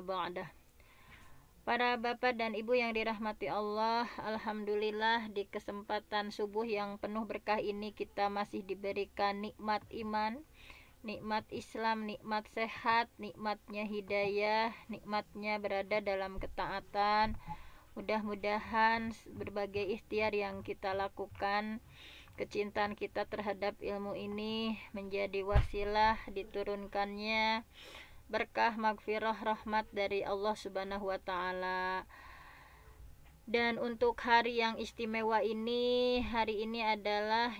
ba'dah. Para bapak dan ibu yang dirahmati Allah, alhamdulillah di kesempatan subuh yang penuh berkah ini kita masih diberikan nikmat iman, nikmat Islam, nikmat sehat, nikmatnya hidayah, nikmatnya berada dalam ketaatan. Mudah-mudahan berbagai ikhtiar yang kita lakukan, kecintaan kita terhadap ilmu ini menjadi wasilah diturunkannya berkah, magfirah, rahmat dari Allah Subhanahu wa taala. Dan untuk hari yang istimewa ini, hari ini adalah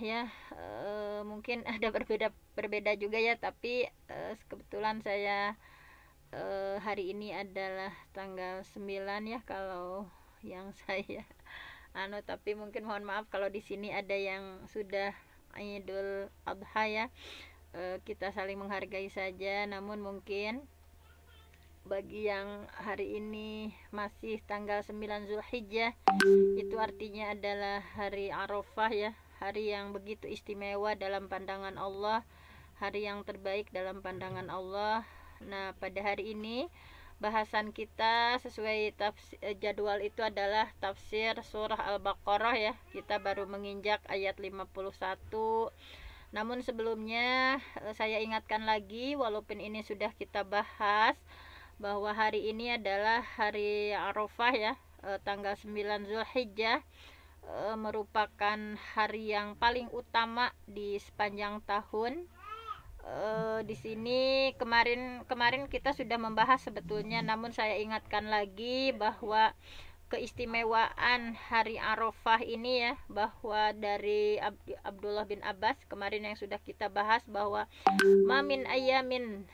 mungkin ada berbeda juga ya, tapi kebetulan saya hari ini adalah tanggal 9 ya kalau yang saya tapi mungkin mohon maaf kalau di sini ada yang sudah Idul Adha ya. Kita saling menghargai saja, namun mungkin bagi yang hari ini masih tanggal 9 Zulhijjah, itu artinya adalah hari Arafah ya, hari yang begitu istimewa dalam pandangan Allah, hari yang terbaik dalam pandangan Allah. Nah, pada hari ini bahasan kita sesuai jadwal itu adalah tafsir surah Al-Baqarah ya. Kita baru menginjak ayat 51. Namun sebelumnya saya ingatkan lagi, walaupun ini sudah kita bahas, bahwa hari ini adalah hari Arafah ya, tanggal 9 Zulhijjah, merupakan hari yang paling utama di sepanjang tahun. Di sini kemarin kita sudah membahas sebetulnya, namun saya ingatkan lagi bahwa keistimewaan hari Arafah ini ya, bahwa dari Abdullah bin Abbas kemarin yang sudah kita bahas, bahwa mamin ayamin,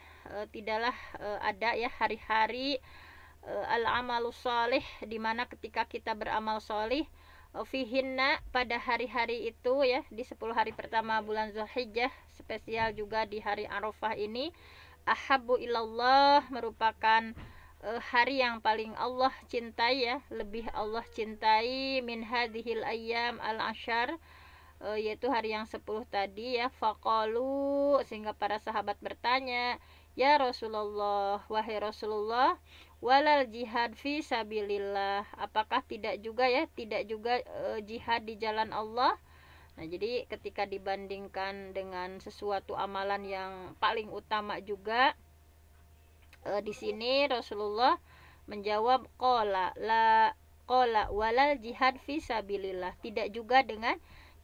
tidaklah ada ya hari-hari al-amalus sholih, dimana ketika kita beramal sholih, fihinna, pada hari-hari itu ya, di 10 hari pertama bulan Zulhijjah, spesial juga di hari Arafah ini, ahabbu ilallah, merupakan hari yang paling Allah cintai ya, lebih Allah cintai min hadhil ayyam al-ashar, yaitu hari yang 10 tadi ya. Faqalu, sehingga para sahabat bertanya, ya Rasulullah, wahai Rasulullah, walal jihad fi sabilillah, apakah tidak juga jihad di jalan Allah? Nah, jadi ketika dibandingkan dengan sesuatu amalan yang paling utama juga, di sini Rasulullah menjawab qala walal jihad fi sabilillah, tidak juga dengan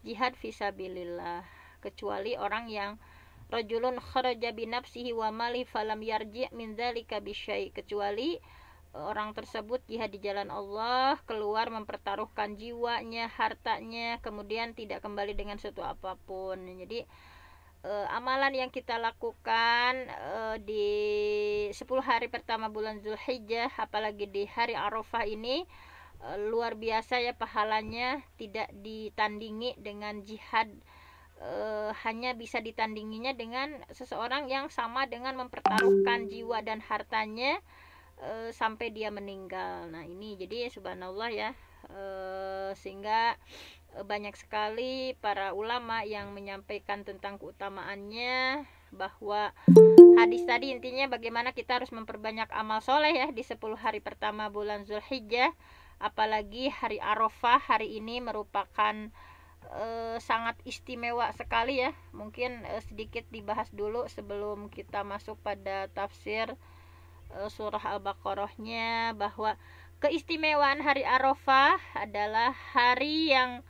jihad fi sabilillah, kecuali orang yang rajulun kharaja bi nafsihi wa mali falam yarji' min dzalika bisyai, kecuali orang tersebut jihad di jalan Allah, keluar mempertaruhkan jiwanya, hartanya, kemudian tidak kembali dengan sesuatu apapun. Jadi amalan yang kita lakukan di 10 hari pertama bulan Zulhijjah, apalagi di hari Arafah ini, luar biasa ya pahalanya, tidak ditandingi dengan jihad. Hanya bisa ditandinginya dengan seseorang yang sama dengan mempertaruhkan jiwa dan hartanya sampai dia meninggal. Nah, ini jadi subhanallah ya, sehingga banyak sekali para ulama yang menyampaikan tentang keutamaannya, bahwa hadis tadi intinya bagaimana kita harus memperbanyak amal soleh ya di 10 hari pertama bulan Zulhijjah, apalagi hari Arafah hari ini merupakan sangat istimewa sekali ya. Mungkin sedikit dibahas dulu sebelum kita masuk pada tafsir surah Al-Baqarahnya, bahwa keistimewaan hari Arafah adalah hari yang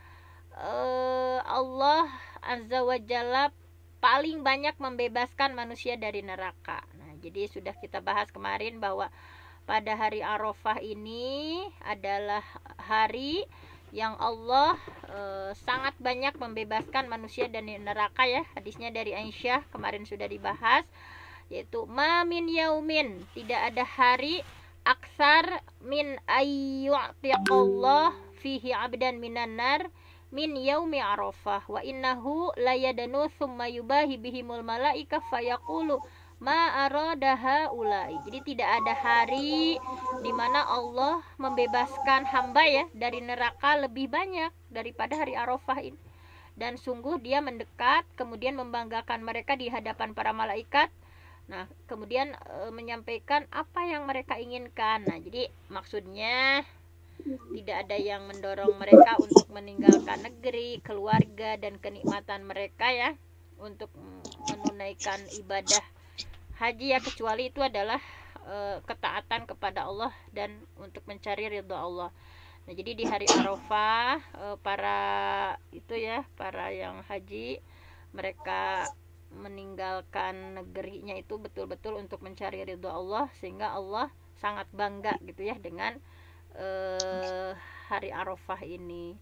Allah Azza wa Jalla paling banyak membebaskan manusia dari neraka. Nah, jadi sudah kita bahas kemarin bahwa pada hari Arafah ini adalah hari yang Allah sangat banyak membebaskan manusia dari neraka ya. Hadisnya dari Aisyah kemarin sudah dibahas, yaitu ma min yaumin, tidak ada hari aksar min ayyu'tiqallah fihi abdan minan nar min yaumi Arafah wa innahu layadanu thumma yubahi bihimul malaika fayaqulu ma aradaha ulai. Jadi tidak ada hari di mana Allah membebaskan hamba ya dari neraka lebih banyak daripada hari Arafah ini. Dan sungguh dia mendekat, kemudian membanggakan mereka di hadapan para malaikat, Nah, kemudian menyampaikan apa yang mereka inginkan. Nah, jadi maksudnya tidak ada yang mendorong mereka untuk meninggalkan negeri, keluarga, dan kenikmatan mereka ya untuk menunaikan ibadah haji ya, kecuali itu adalah ketaatan kepada Allah dan untuk mencari ridho Allah. Nah, jadi di hari Arafah para itu ya, para yang haji mereka meninggalkan negerinya itu betul-betul untuk mencari ridho Allah, sehingga Allah sangat bangga gitu ya dengan hari Arafah ini.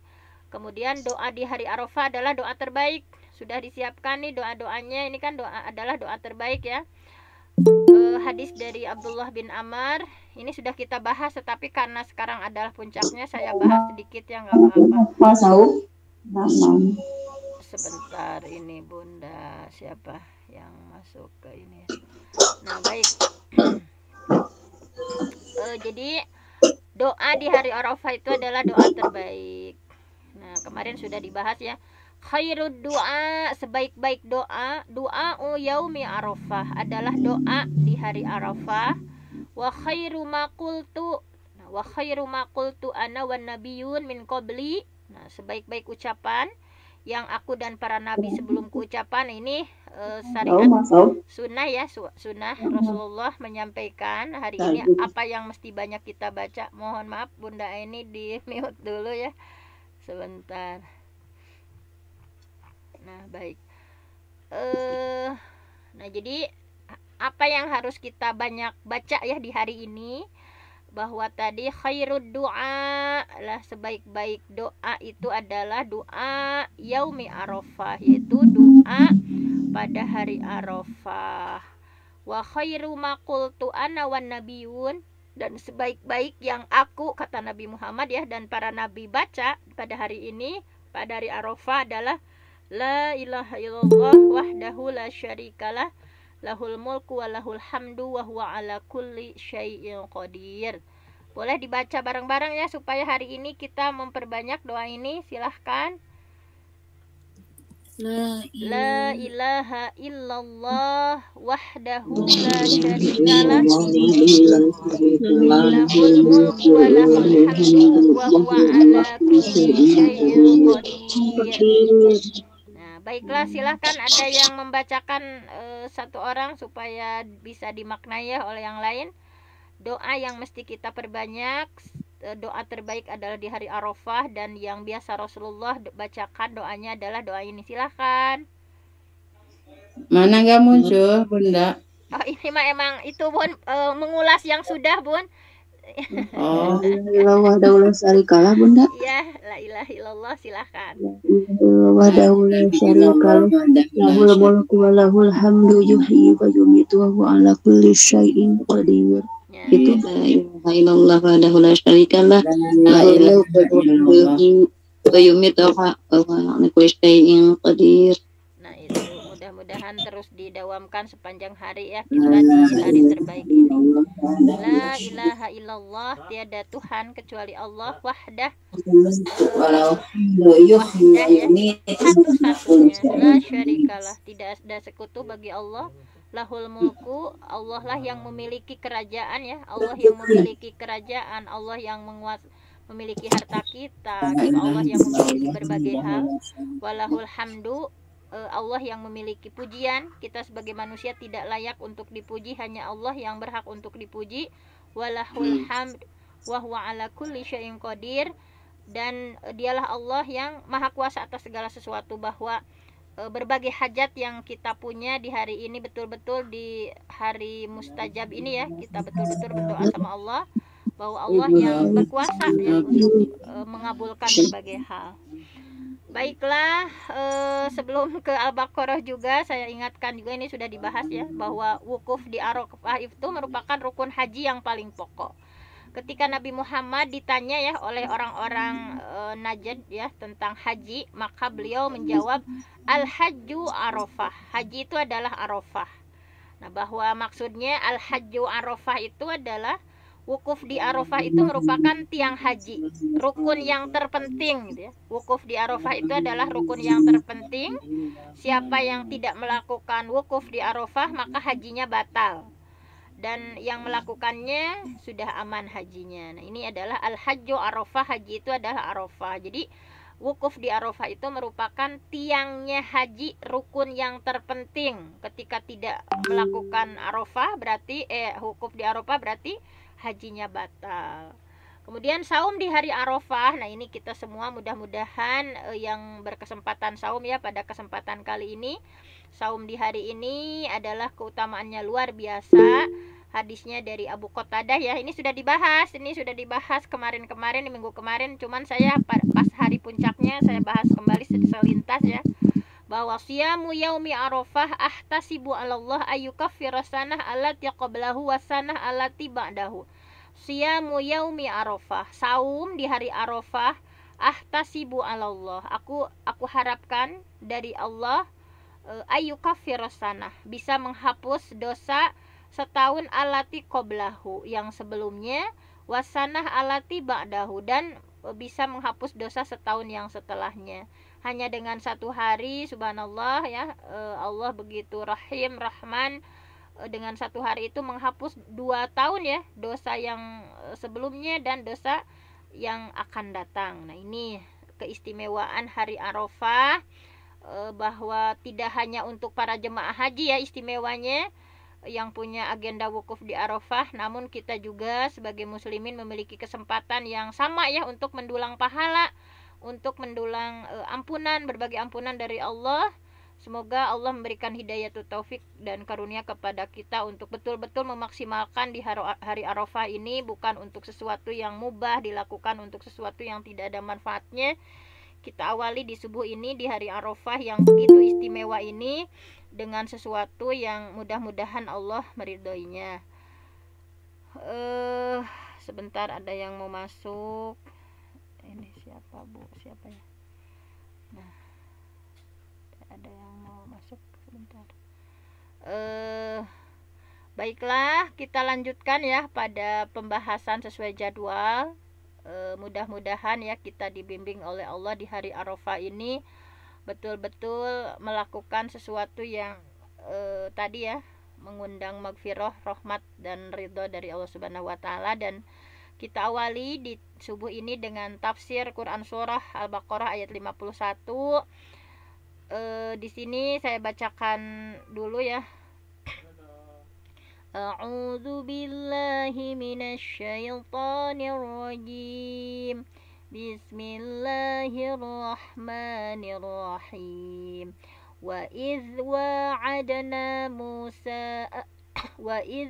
Kemudian doa di hari Arafah adalah doa terbaik. Sudah disiapkan nih doa-doanya. Ini kan adalah doa terbaik ya. Hadis dari Abdullah bin Amr. Ini sudah kita bahas, tetapi karena sekarang adalah puncaknya, saya bahas sedikit ya, nggak apa-apa. Sebentar, ini Bunda siapa yang masuk ke ini. Nah, baik. Jadi doa di hari Arafah itu adalah doa terbaik. Nah, kemarin sudah dibahas ya. Khairud doa, sebaik-baik doa, doa yaumi Arafah adalah doa di hari Arafah. Wa khairu ma qultu, wa khairu ma qultu ana wan nabiyun min qabli. Nah, sebaik-baik ucapan yang aku dan para nabi sebelumku ucapan. Ini syariat sunnah ya, sunnah Rasulullah menyampaikan hari ini apa yang mesti banyak kita baca. Mohon maaf Bunda ini di mute dulu ya sebentar. Nah, baik. Nah, jadi apa yang harus kita banyak baca ya di hari ini, bahwa tadi khairud doa lah, sebaik-baik doa itu adalah doa yaumi Arafah, yaitu doa pada hari Arafah. Wa khairu ma qultu ana wan nabiyun, dan sebaik-baik yang aku, kata Nabi Muhammad ya, dan para nabi baca pada hari ini, pada hari Arafah adalah la ilaha illallah wahdahu la syarikalah lahul mulku wa lahul hamdu wa huwa ala kulli syai'in qadir. Boleh dibaca bareng-bareng ya, supaya hari ini kita memperbanyak doa ini. Silahkan. La ilaha illallah wahdahu la syarikalah lahul mulku wa lahul hamdu wa huwa ala kulli syai'in qadir. Nah, baiklah, silahkan ada yang membacakan satu orang supaya bisa dimaknai ya oleh yang lain. Doa yang mesti kita perbanyak, doa terbaik adalah di hari Arafah, dan yang biasa Rasulullah bacakan doanya adalah doa ini. Silahkan. Mana nggak muncul Bunda? Oh, ini mah emang itu Bun, mengulas yang sudah Bun. Oh, wahdahu syarikalah Bunda. Ya, la ilaha illallah, silahkan. Wahdahu syarikalah lahul mulku wa lahul hamdu yuhyi wa yumiitu wa huwa ala kulli syai'in qadir. Itu la ilaha illallah wahdahu la syarikalah lahul mulku wa yumiitu wa huwa ala kulli syai'in qadir. Nah, itu mudah-mudahan terus didawamkan sepanjang hari ya kita di hari terbaik ini. La ilaha illallah, tiada Tuhan kecuali Allah, wahdah ya, satu-satunya, la syarikalah, tidak ada sekutu bagi Allah, lahul mulku, Allah lah yang memiliki kerajaan ya, Allah yang memiliki kerajaan, Allah yang memiliki harta kita, Allah yang memiliki berbagai hal, walahul hamdu, Allah yang memiliki pujian. Kita sebagai manusia tidak layak untuk dipuji, hanya Allah yang berhak untuk dipuji. Walahul hamd wa huwa ala kulli syai'in qadir, dan dialah Allah yang maha kuasa atas segala sesuatu, bahwa berbagai hajat yang kita punya di hari ini, betul-betul di hari mustajab ini ya, kita betul-betul berdoa sama Allah, bahwa Allah yang berkuasa ya, untuk mengabulkan berbagai hal. Baiklah, sebelum ke Al-Baqarah juga saya ingatkan juga, ini sudah dibahas ya, bahwa wukuf di Arafah itu merupakan rukun haji yang paling pokok. Ketika Nabi Muhammad ditanya ya oleh orang-orang Najd ya tentang haji, maka beliau menjawab, al-hajju Arafah, haji itu adalah Arafah. Nah, bahwa maksudnya al-hajju Arafah itu adalah Wukuf di Arafah itu merupakan tiang haji, rukun yang terpenting gitu ya. Wukuf di Arafah itu adalah rukun yang terpenting. Siapa yang tidak melakukan wukuf di Arafah maka hajinya batal. Dan yang melakukannya sudah aman hajinya. Nah, ini adalah al-hajju Arafah, haji itu adalah Arafah. Jadi wukuf di Arafah itu merupakan tiangnya haji, rukun yang terpenting. Ketika tidak melakukan Arafah berarti wukuf di Arafah berarti hajinya batal. Kemudian saum di hari Arafah. Nah, ini kita semua mudah-mudahan yang berkesempatan saum ya pada kesempatan kali ini. Saum di hari ini adalah keutamaannya luar biasa. Hadisnya dari Abu Qatadah ya. Ini sudah dibahas kemarin-kemarin di minggu kemarin, cuman saya pas hari puncaknya saya bahas kembali selintas ya. Bahwa siyamu yaumi Arafah ahtasibu 'alallah ayyukaffira sanah allati qablahu wa sanah allati ba'dahu. Siyamu yaumi Arafah, saum di hari Arafah, ahtasibu 'alallah. Aku harapkan dari Allah ayyukaffira sanah, bisa menghapus dosa setahun allati qablahu, yang sebelumnya, wasanah allati ba'dahu, dan bisa menghapus dosa setahun yang setelahnya. Hanya dengan satu hari, subhanallah ya, Allah begitu rahim, rahman, dengan satu hari itu menghapus 2 tahun ya, dosa yang sebelumnya dan dosa yang akan datang. Nah, ini keistimewaan hari Arafah, bahwa tidak hanya untuk para jemaah haji ya istimewanya yang punya agenda wukuf di Arafah, namun kita juga sebagai muslimin memiliki kesempatan yang sama ya untuk mendulang pahala, untuk mendulang ampunan, berbagai ampunan dari Allah. Semoga Allah memberikan hidayah taufik dan karunia kepada kita untuk betul-betul memaksimalkan di hari Arafah ini, bukan untuk sesuatu yang mubah dilakukan, untuk sesuatu yang tidak ada manfaatnya. Kita awali di subuh ini, di hari Arafah yang begitu istimewa ini, dengan sesuatu yang mudah-mudahan Allah meridhoinya. Sebentar, ada yang mau masuk. Ini siapa Bu? Siapa ya? Nah, ada yang mau masuk sebentar. Baiklah, kita lanjutkan ya pada pembahasan sesuai jadwal. Mudah-mudahan ya kita dibimbing oleh Allah di hari Arafah ini betul-betul melakukan sesuatu yang tadi ya, mengundang magfirah, rahmat dan ridho dari Allah Subhanahu wa taala. Dan kita awali di subuh ini dengan tafsir Quran surah Al-Baqarah ayat 51. Di sini saya bacakan dulu ya. A'udzu billahi minasyaitonir rajim. Bismillahirrahmanirrahim. Wa idz wa'adna Musa 40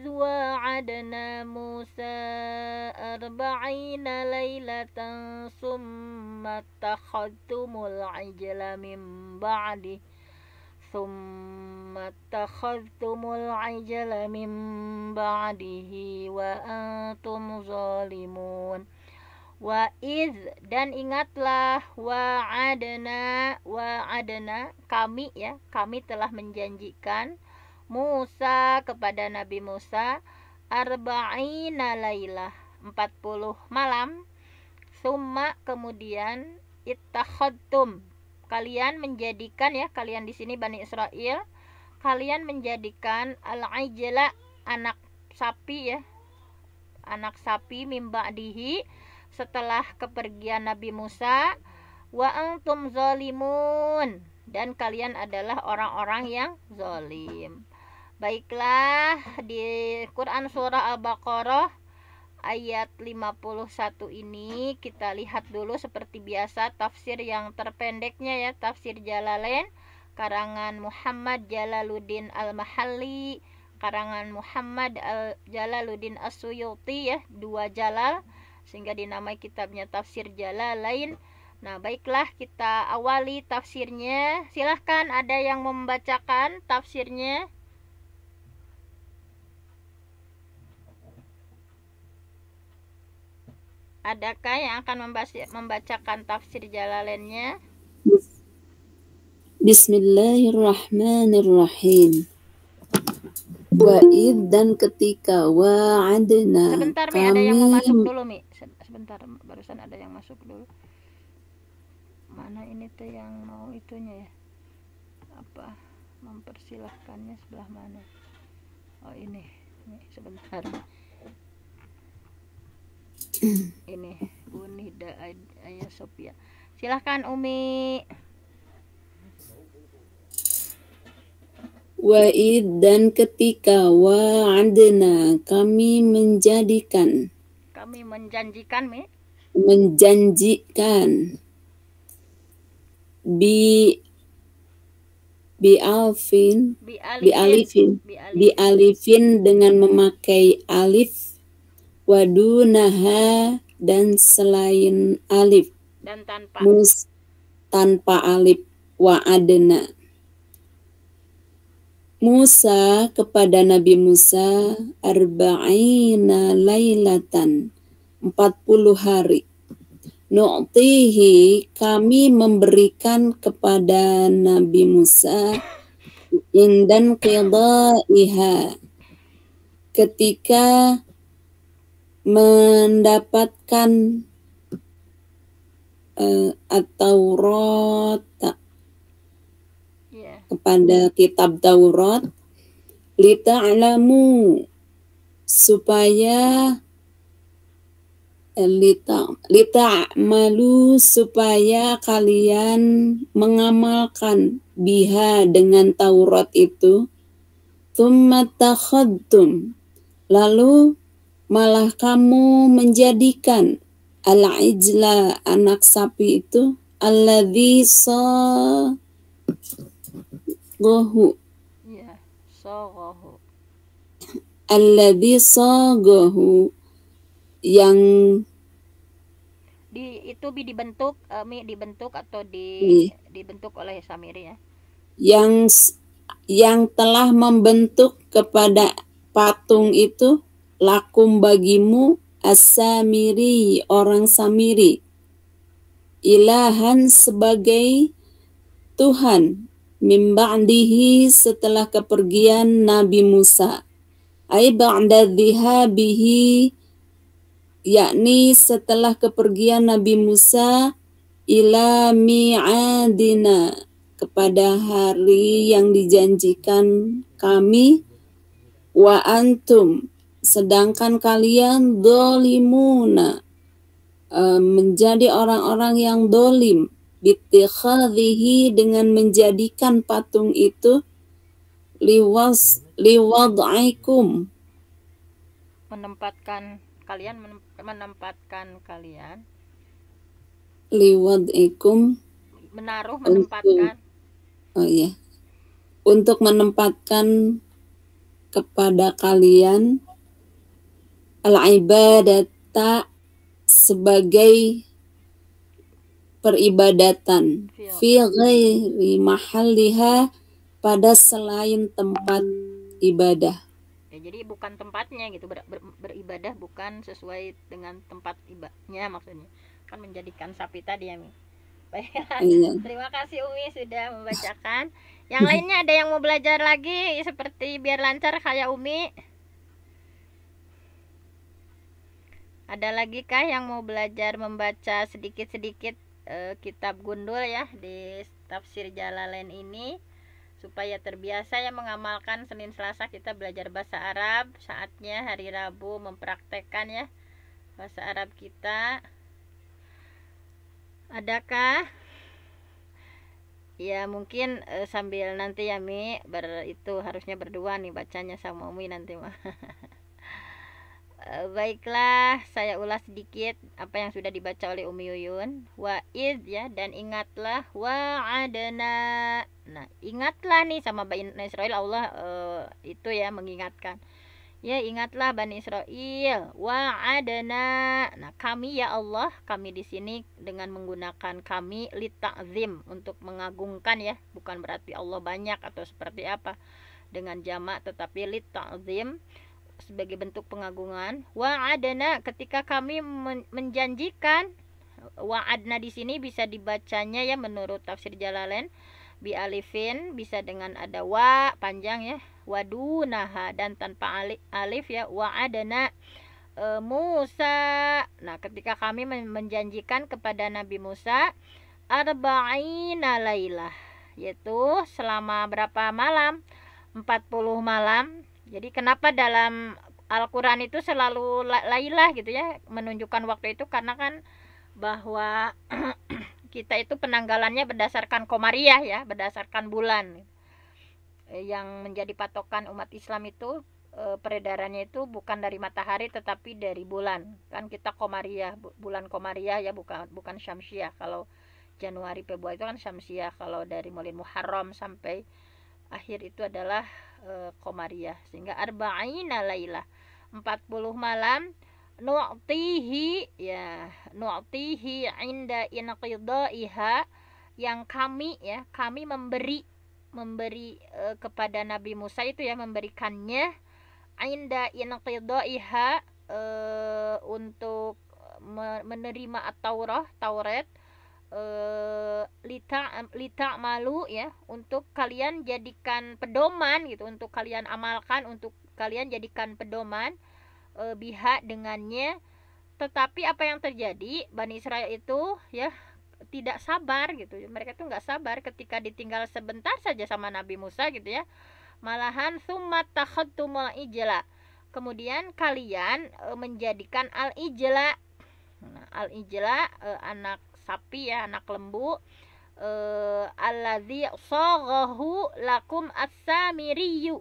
lailatan summa takhadtumul ijla min ba'di wa antum zalimun. Wa idz, dan ingatlah, wa'adna kami ya, kami telah menjanjikan Musa, kepada Nabi Musa, 40 lailah, 40 malam, summa, kemudian, ittakhadtum, kalian menjadikan ya, kalian di sini Bani Israel, kalian menjadikan al-ijla, anak sapi ya, anak sapi, mim ba'dihi, setelah kepergian Nabi Musa, wa antum zalimun, dan kalian adalah orang-orang yang zalim. Baiklah, di Quran surah Al-Baqarah ayat 51 ini kita lihat dulu seperti biasa tafsir yang terpendeknya ya, tafsir Jalalain karangan Muhammad Jalaluddin Al-Mahalli, karangan Muhammad Jalaluddin As-Suyuti ya, 2 Jalal, sehingga dinamai kitabnya tafsir Jalalain. Nah, baiklah kita awali tafsirnya. Silahkan ada yang membacakan tafsirnya. Adakah yang akan membacakan tafsir Jalalainnya? Bismillahirrahmanirrahim. Wa'id dan ketika wa'adna Sebentar Mi, ada yang mau kami masuk dulu Mi. Sebentar, barusan ada yang masuk dulu. Mana ini tuh yang mau itunya ya? Apa? Mempersilahkannya sebelah mana? Oh ini sebentar. Ini Unida Ayah Sophia. Silahkan Umi. Wa'id dan ketika wa'adna kami menjadikan, Kami menjanjikan Mi. menjanjikan bi'alfin bi'alifin dengan memakai alif, wadunaha dan selain alif, Dan tanpa alif, wa'adna Musa kepada Nabi Musa arba'ina lailatan 40 hari. Nu'tihi kami memberikan kepada Nabi Musa indan qidaiha ketika mendapatkan at-Taurat kepada kitab Taurat, lita'lamu supaya lita'malu supaya kalian mengamalkan biha dengan Taurat itu, tsumma takhadtum lalu malah kamu menjadikan al-ijla anak sapi itu alladzi sagahu yang dibentuk atau dibentuk oleh Samiri ya. Yang telah membentuk kepada patung itu lakum bagimu as-Samiri orang Samiri ilahan sebagai Tuhan min ba'dihi setelah kepergian Nabi Musa, ai ba'da dhihabihi yakni setelah kepergian Nabi Musa ila mi'adina kepada hari yang dijanjikan kami, wa antum sedangkan kalian dolimuna menjadi orang-orang yang dolim, bittikhadhihi dengan menjadikan patung itu liwad'ikum menempatkan kalian liwad'ikum menaruh menempatkan untuk menempatkan kepada kalian al-ibadata sebagai peribadatan fi ghairi mahalliha pada selain tempat ibadah. Ya, jadi bukan tempatnya gitu, beribadah bukan sesuai dengan tempat ibadahnya maksudnya. Kan menjadikan sapi tadi ya Mi. Baiklah. Terima kasih Umi sudah membacakan. Yang lainnya ada yang mau belajar lagi seperti biar lancar kayak Umi? Ada lagi kah yang mau belajar membaca sedikit-sedikit kitab Gundul ya di tafsir Jalalain ini supaya terbiasa ya mengamalkan. Senin Selasa kita belajar bahasa Arab, saatnya hari Rabu mempraktekkan ya bahasa Arab kita. Adakah? Ya mungkin sambil nanti ya Mi itu harusnya berdua nih bacanya sama Umi nanti mah. Baiklah, saya ulas sedikit apa yang sudah dibaca oleh Umi Yuyun. Wa'id ya, dan ingatlah wa'adna. Nah, ingatlah nih sama Bani Israel, Allah itu ya mengingatkan. Ya, ingatlah Bani Israel wa'adna. Nah, kami ya Allah, kami di sini dengan menggunakan kami li ta'zim untuk mengagungkan ya, bukan berarti Allah banyak atau seperti apa dengan jamak, tetapi li ta'zim sebagai bentuk pengagungan. Wa'adna ketika kami menjanjikan. Wa'adna di sini bisa dibacanya ya menurut tafsir Jalalain bi alifin, bisa dengan ada wa panjang ya, wadunaha, dan tanpa alif ya, wa'adna Musa. Nah, ketika kami menjanjikan kepada Nabi Musa arba'ina lailah, yaitu selama berapa malam? 40 malam. Jadi kenapa dalam Al-Quran itu selalu lailah gitu ya, menunjukkan waktu itu, karena kan bahwa kita itu penanggalannya berdasarkan komariah ya, berdasarkan bulan. Yang menjadi patokan umat Islam itu peredarannya itu bukan dari matahari tetapi dari bulan. Kan kita komariah, bulan komariah ya, bukan syamsiah. Kalau Januari Februari itu kan syamsiah. Kalau dari mulai Muharram sampai akhir itu adalah komariah. Sehingga arba'ina lailah, 40 malam. Nu'tihi ya, nu'tihi inda inqidaiha, yang kami memberi kepada Nabi Musa itu ya, memberikannya inda inqidaiha, untuk menerima Taurat, lita malu ya, untuk kalian jadikan pedoman gitu, untuk kalian amalkan, untuk kalian jadikan pedoman biha dengannya. Tetapi apa yang terjadi, Bani Israel itu ya tidak sabar gitu, mereka tuh nggak sabar ketika ditinggal sebentar saja sama Nabi Musa gitu ya. Malahan summa takhadtumul ijla, kemudian kalian menjadikan al-ijla. Nah, al-ijla anak sapi ya, anak lembu, alladzi saghahu lakum as-samiriyu,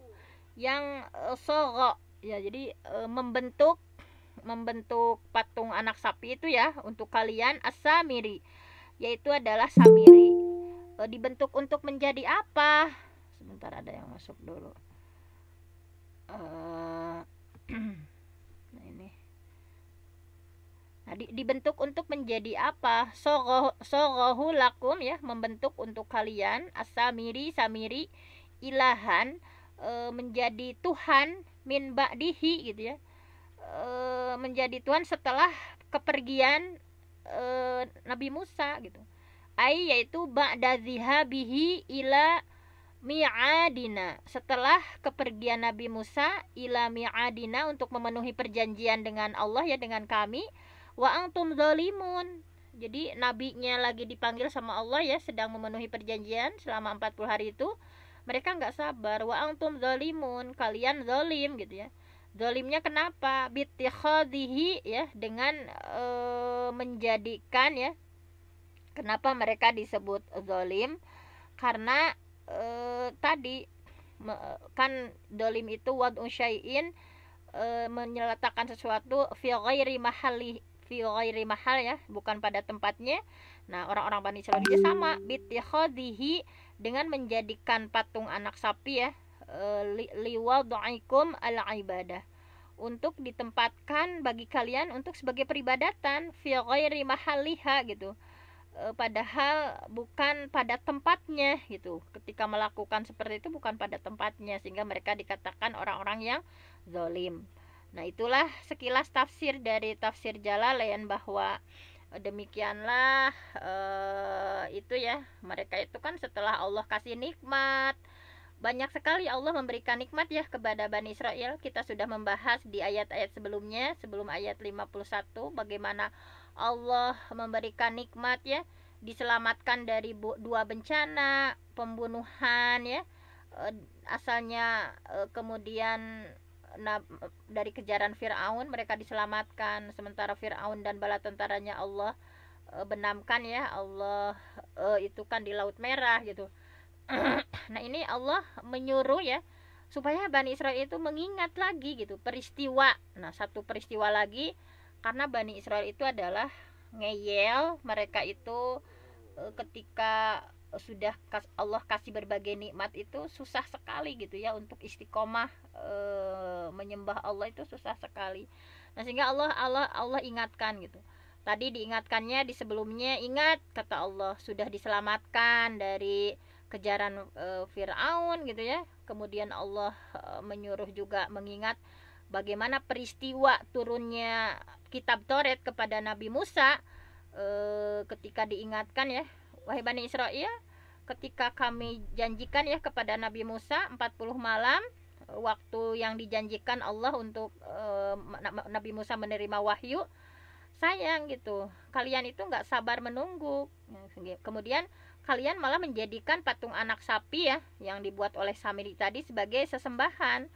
yang sagha ya, jadi membentuk patung anak sapi itu ya untuk kalian, as-samiri, yaitu adalah samiri. Dibentuk untuk menjadi apa? Sebentar, ada yang masuk dulu. Nah ini. Nah, dibentuk untuk menjadi apa? Saghahu lakum ya, membentuk untuk kalian, as-samiri, samiri, ilahan, menjadi Tuhan, min ba'dihi gitu ya, menjadi Tuhan setelah kepergian Nabi Musa gitu. Ai, yaitu ba'da zihabihi ila mi'adina, setelah kepergian Nabi Musa ila mi'adina, untuk memenuhi perjanjian dengan Allah ya, dengan kami. Wa antum zalimun, jadi nabinya lagi dipanggil sama Allah ya, sedang memenuhi perjanjian selama 40 hari itu, mereka nggak sabar. Wa antum zalimun, kalian zalim gitu ya. Zalimnya kenapa? Bittikhadhihi ya, dengan menjadikan ya. Kenapa mereka disebut zalim? Karena tadi kan zalim itu wad'u syai'in, menyeletakkan sesuatu fi ghairi mahal ya, bukan pada tempatnya. Nah, orang-orang Bani Israil juga sama, bittikhadhihi, dengan menjadikan patung anak sapi ya, liwad'ikum al-ibadah, untuk ditempatkan bagi kalian untuk sebagai peribadatan, fi ghairi mahaliha gitu, padahal bukan pada tempatnya gitu. Ketika melakukan seperti itu bukan pada tempatnya, sehingga mereka dikatakan orang-orang yang zalim. Nah, itulah sekilas tafsir dari tafsir Jalalain, bahwa demikianlah itu ya, mereka itu kan setelah Allah kasih nikmat, banyak sekali Allah memberikan nikmat ya kepada Bani Israel. Kita sudah membahas di ayat-ayat sebelumnya, sebelum ayat 51, bagaimana Allah memberikan nikmat ya, diselamatkan dari 2 bencana, pembunuhan ya, asalnya kemudian dari kejaran Fir'aun mereka diselamatkan, sementara Fir'aun dan bala tentaranya Allah benamkan ya, Allah itu kan di Laut Merah gitu. Nah, ini Allah menyuruh ya supaya Bani Israel itu mengingat lagi gitu peristiwa. Nah, satu peristiwa lagi, karena Bani Israel itu adalah ngeyel, mereka itu ketika sudah Allah kasih berbagai nikmat itu susah sekali gitu ya untuk istiqomah menyembah Allah, itu susah sekali. Nah, sehingga Allah ingatkan gitu. Tadi diingatkannya di sebelumnya, ingat kata Allah sudah diselamatkan dari kejaran Fir'aun gitu ya. Kemudian Allah menyuruh juga mengingat bagaimana peristiwa turunnya kitab Taurat kepada Nabi Musa. Ketika diingatkan ya, wahai Bani Israel, ketika kami janjikan ya kepada Nabi Musa 40 malam waktu yang dijanjikan Allah untuk Nabi Musa menerima wahyu, sayang gitu, kalian itu nggak sabar menunggu. Kemudian kalian malah menjadikan patung anak sapi ya yang dibuat oleh Samiri tadi sebagai sesembahan.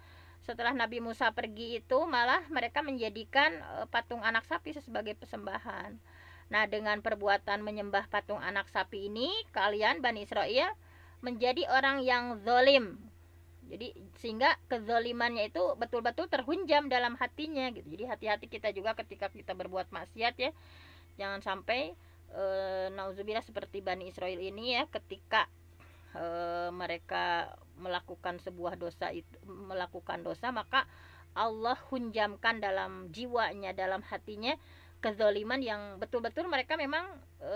Setelah Nabi Musa pergi itu malah mereka menjadikan patung anak sapi sebagai persembahan. Nah, dengan perbuatan menyembah patung anak sapi ini, kalian Bani Israel menjadi orang yang zalim. Jadi sehingga kezalimannya itu betul-betul terhunjam dalam hatinya gitu. Jadi hati-hati kita juga ketika kita berbuat maksiat ya. Jangan sampai nauzubillah seperti Bani Israel ini ya, ketika mereka melakukan sebuah dosa itu, melakukan dosa, maka Allah hunjamkan dalam jiwanya, dalam hatinya kezaliman yang betul-betul mereka memang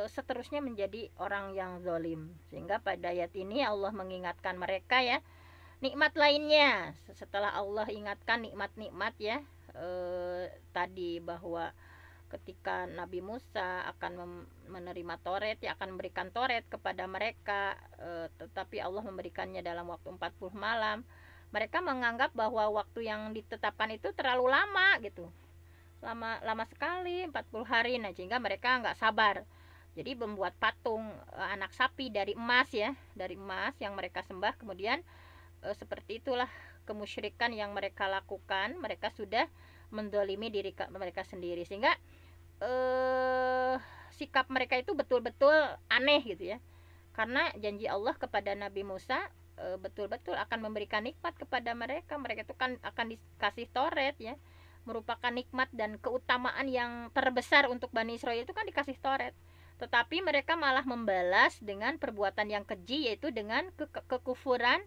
seterusnya menjadi orang yang zalim. Sehingga pada ayat ini Allah mengingatkan mereka ya, nikmat lainnya setelah Allah ingatkan nikmat-nikmat ya tadi, bahwa ketika Nabi Musa akan menerima Taurat ya, akan memberikan Taurat kepada mereka, tetapi Allah memberikannya dalam waktu 40 malam. Mereka menganggap bahwa waktu yang ditetapkan itu terlalu lama gitu, lama sekali 40 hari. Nah, sehingga mereka nggak sabar, jadi membuat patung anak sapi dari emas ya, dari emas yang mereka sembah. Kemudian seperti itulah kemusyrikan yang mereka lakukan. Mereka sudah mendolimi diri mereka sendiri, sehingga sikap mereka itu betul-betul aneh gitu ya. Karena janji Allah kepada Nabi Musa betul-betul akan memberikan nikmat kepada mereka. Mereka itu kan akan dikasih Taurat ya, merupakan nikmat dan keutamaan yang terbesar untuk Bani Israel itu kan dikasih Taurat. Tetapi mereka malah membalas dengan perbuatan yang keji, yaitu dengan kekufuran,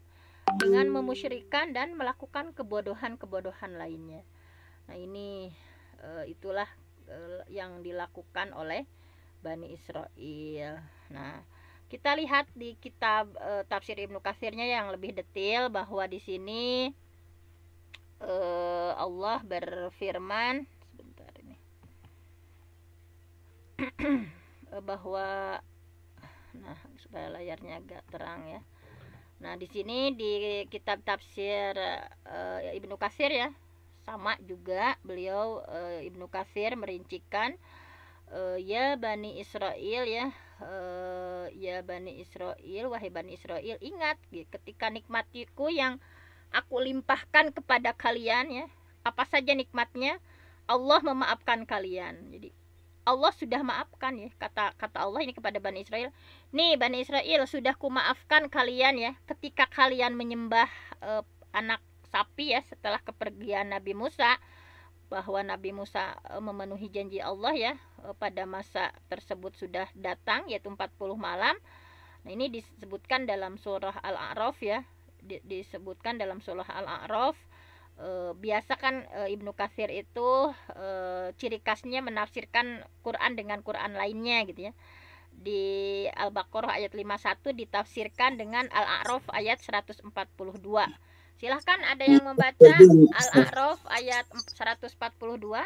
dengan memusyrikan dan melakukan kebodohan-kebodohan lainnya. Nah, ini itulah yang dilakukan oleh Bani Israel. Nah, kita lihat di kitab tafsir Ibnu Katsirnya yang lebih detail, bahwa di sini Allah berfirman, sebentar ini, bahwa, nah supaya layarnya agak terang ya. Nah, di sini di kitab tafsir Ibnu Katsir ya, sama juga beliau Ibnu Katsir merincikan, ya Bani Israel ya, ya Bani Israel, wahai Bani Israel, ingat ketika nikmatiku yang aku limpahkan kepada kalian ya, apa saja nikmatnya, Allah memaafkan kalian. Jadi Allah sudah maafkan ya, kata Allah ini kepada Bani Israel, nih Bani Israel, sudah kumaafkan kalian ya ketika kalian menyembah anak sapi ya setelah kepergian Nabi Musa, bahwa Nabi Musa memenuhi janji Allah ya, pada masa tersebut sudah datang, yaitu 40 malam. Nah, ini disebutkan dalam surah Al-A'raf ya, disebutkan dalam surah Al-A'raf. Biasa kan Ibnu Katsir itu ciri khasnya menafsirkan Quran dengan Quran lainnya gitu ya. Di Al-Baqarah ayat 51 ditafsirkan dengan Al-A'raf ayat 142. Silahkan ada yang membaca Al-A'raf ayat 142.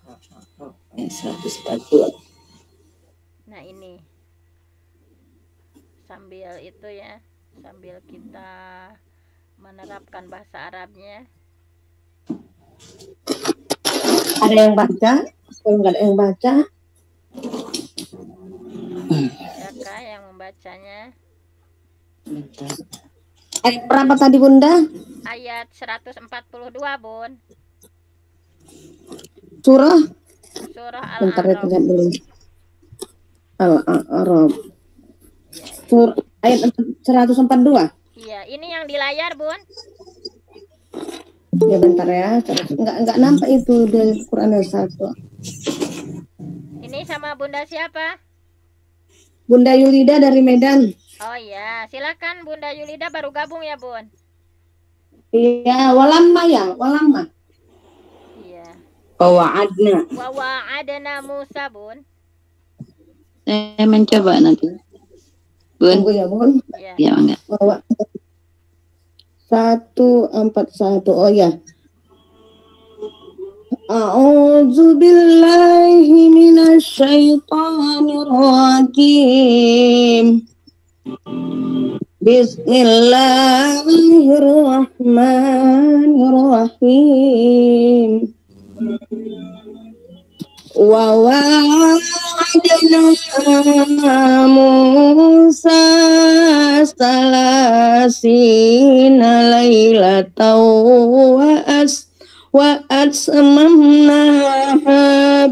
142. Nah, ini sambil itu ya, sambil kita menerapkan bahasa Arabnya. Ada yang baca? Kalau nggak ada yang baca, Adakah yang membacanya? bentar. Ayat berapa tadi Bunda? Ayat 142 Bun, Surah? surah Bentar ya, Al-A'raf. lihat dulu. Al-A'raf. Ya, Ayat 142. iya, ini yang di layar Bun. Ya bentar ya, nggak nampak itu di Quran ayat 1. Ini sama Bunda siapa? Bunda Yulida dari Medan. Oh iya, silakan Bunda Yulida, baru gabung ya Bun. Iya, walamma ya, walamma. Iya. Wa'adna. Wa wa'adna Musa Bun. Saya mencoba nanti. Bun. Tunggu ya Bun. Iya. Ya enggak. 141. Oh ya. A'udzu billahi minasyaitonir rajim. Bismillahirrahmanirrahim. Wa wa'adna Musa salasina lailatan wa atmamnaha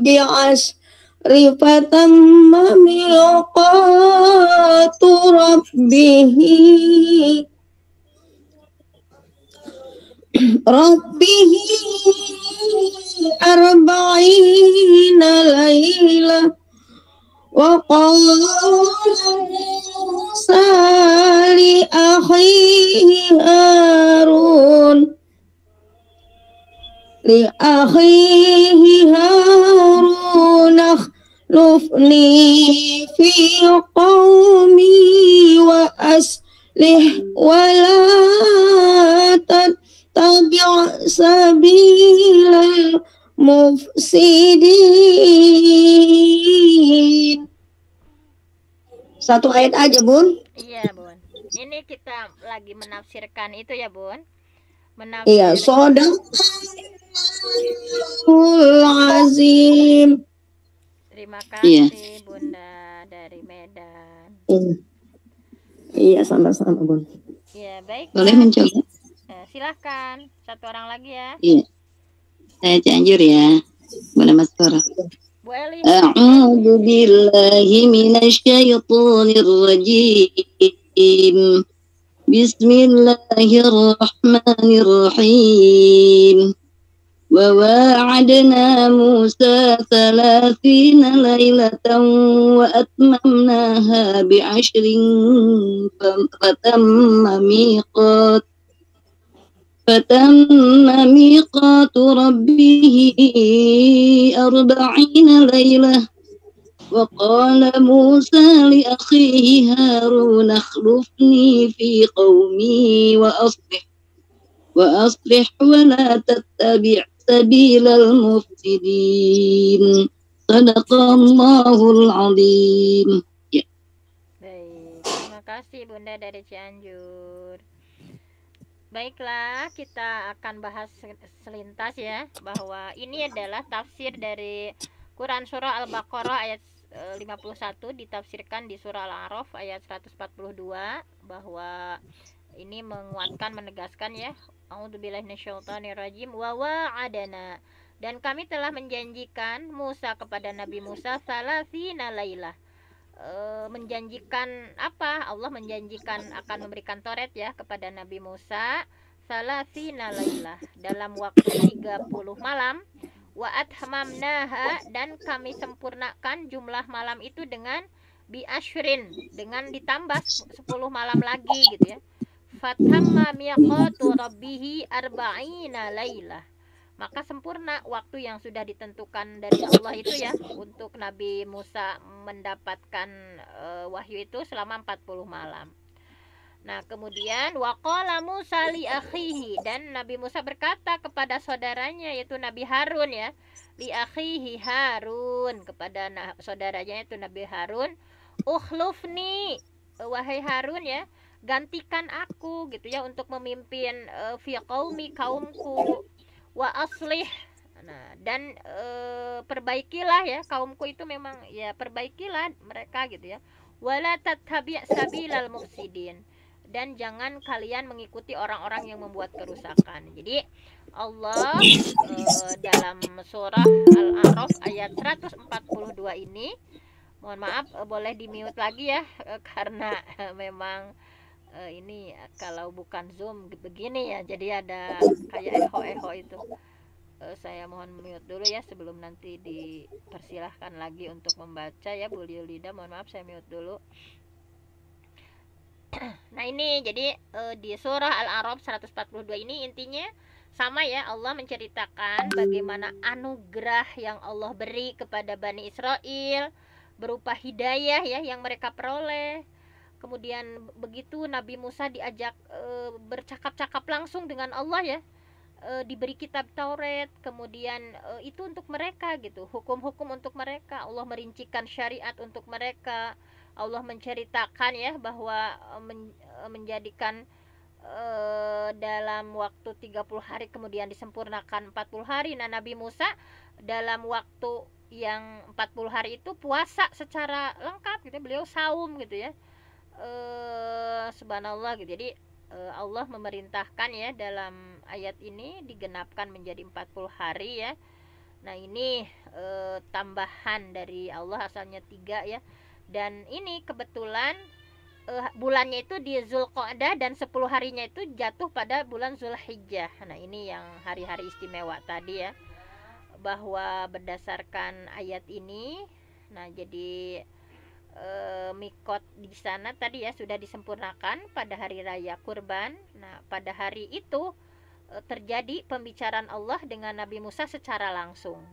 bi'ashrifatan miqatu rabbihi arba'ina laila wa qala Musa li akhihi Harun akhlifni fi qaumi wa aslih wa la tabi' sabilal mufsidin. Satu ayat aja, Bun. Iya, Bun. Ini kita lagi menafsirkan itu ya, Bun. Iya, Shadaqallahul Azim. Terima kasih, Bunda dari Medan. Iya, sama-sama, Bun. Ya, baik. Boleh mencoba? Silakan. Satu orang lagi ya. Iya. Saya Cianjur ya. Boleh Mas Tora? Bu Eli. A'udzu billahi minasyaitonir rajim. Bismillahirrahmanirrahim. Wa wa'adna Musa 30 lailatan wa atmamnaha bi'ashrin فتم ميقات ربه 40 ليلة وقال موسى لأخيه هارون اخلفني في قومي وأصلح ولا تتبع سبيل المفسدين صدق الله العظيم. Baik, terima kasih Bunda dari Cianjur. Baiklah, kita akan bahas selintas ya, bahwa ini adalah tafsir dari Quran Surah Al-Baqarah ayat 51 ditafsirkan di Surah Al-A'raf ayat 142, bahwa ini menguatkan, menegaskan ya, A'udzubillahi minasyaitonirrajim, wa wa'adana, dan kami telah menjanjikan Musa kepada Nabi Musa salasina lailah. Menjanjikan apa? Allah menjanjikan akan memberikan Taurat ya kepada Nabi Musa salasina lailah, dalam waktu 30 malam, wa atmamnaha, dan kami sempurnakan jumlah malam itu dengan bi'ashrin, dengan ditambah 10 malam lagi gitu ya. Fatamma miqatu rabbihi arba'ina lailah, maka sempurna waktu yang sudah ditentukan dari Allah itu ya, untuk Nabi Musa mendapatkan wahyu itu selama 40 malam. Nah, kemudian waqala Musa li akhihi, dan Nabi Musa berkata kepada saudaranya yaitu Nabi Harun ya, li akhihi Harun, kepada saudaranya itu Nabi Harun, ukhlufni, wahai Harun ya, gantikan aku gitu ya untuk memimpin fi qaumi, kaumku, wa aslih, nah, dan perbaikilah ya kaumku itu, memang ya perbaikilah mereka gitu ya, wala tattabi' sabilal mufsidin, dan jangan kalian mengikuti orang-orang yang membuat kerusakan. Jadi Allah dalam surah Al-A'raf ayat 142 ini, mohon maaf boleh di mute lagi ya, karena memang ini kalau bukan Zoom begini ya, jadi ada kayak echo itu. Saya mohon mute dulu ya sebelum nanti dipersilahkan lagi untuk membaca ya, Bu Liulida, mohon maaf saya mute dulu. Nah ini jadi di surah Al-A'raf 142 ini intinya sama ya, Allah menceritakan bagaimana anugerah yang Allah beri kepada Bani Israel berupa hidayah ya yang mereka peroleh. Kemudian begitu Nabi Musa diajak bercakap-cakap langsung dengan Allah ya, diberi kitab Taurat, kemudian itu untuk mereka gitu, hukum-hukum untuk mereka, Allah merincikan syariat untuk mereka, Allah menceritakan ya bahwa menjadikan dalam waktu 30 hari kemudian disempurnakan 40 hari. Nah, Nabi Musa dalam waktu yang 40 hari itu puasa secara lengkap gitu, beliau saum gitu ya. Subhanallah gitu. Jadi Allah memerintahkan ya dalam ayat ini digenapkan menjadi 40 hari ya. Nah, ini tambahan dari Allah, asalnya 3 ya. Dan ini kebetulan bulannya itu di Zulqa'dah dan 10 harinya itu jatuh pada bulan Zulhijjah. Nah, ini yang hari-hari istimewa tadi ya. Bahwa berdasarkan ayat ini, nah jadi mikot di sana tadi ya sudah disempurnakan pada hari raya Kurban. Nah, pada hari itu terjadi pembicaraan Allah dengan Nabi Musa secara langsung.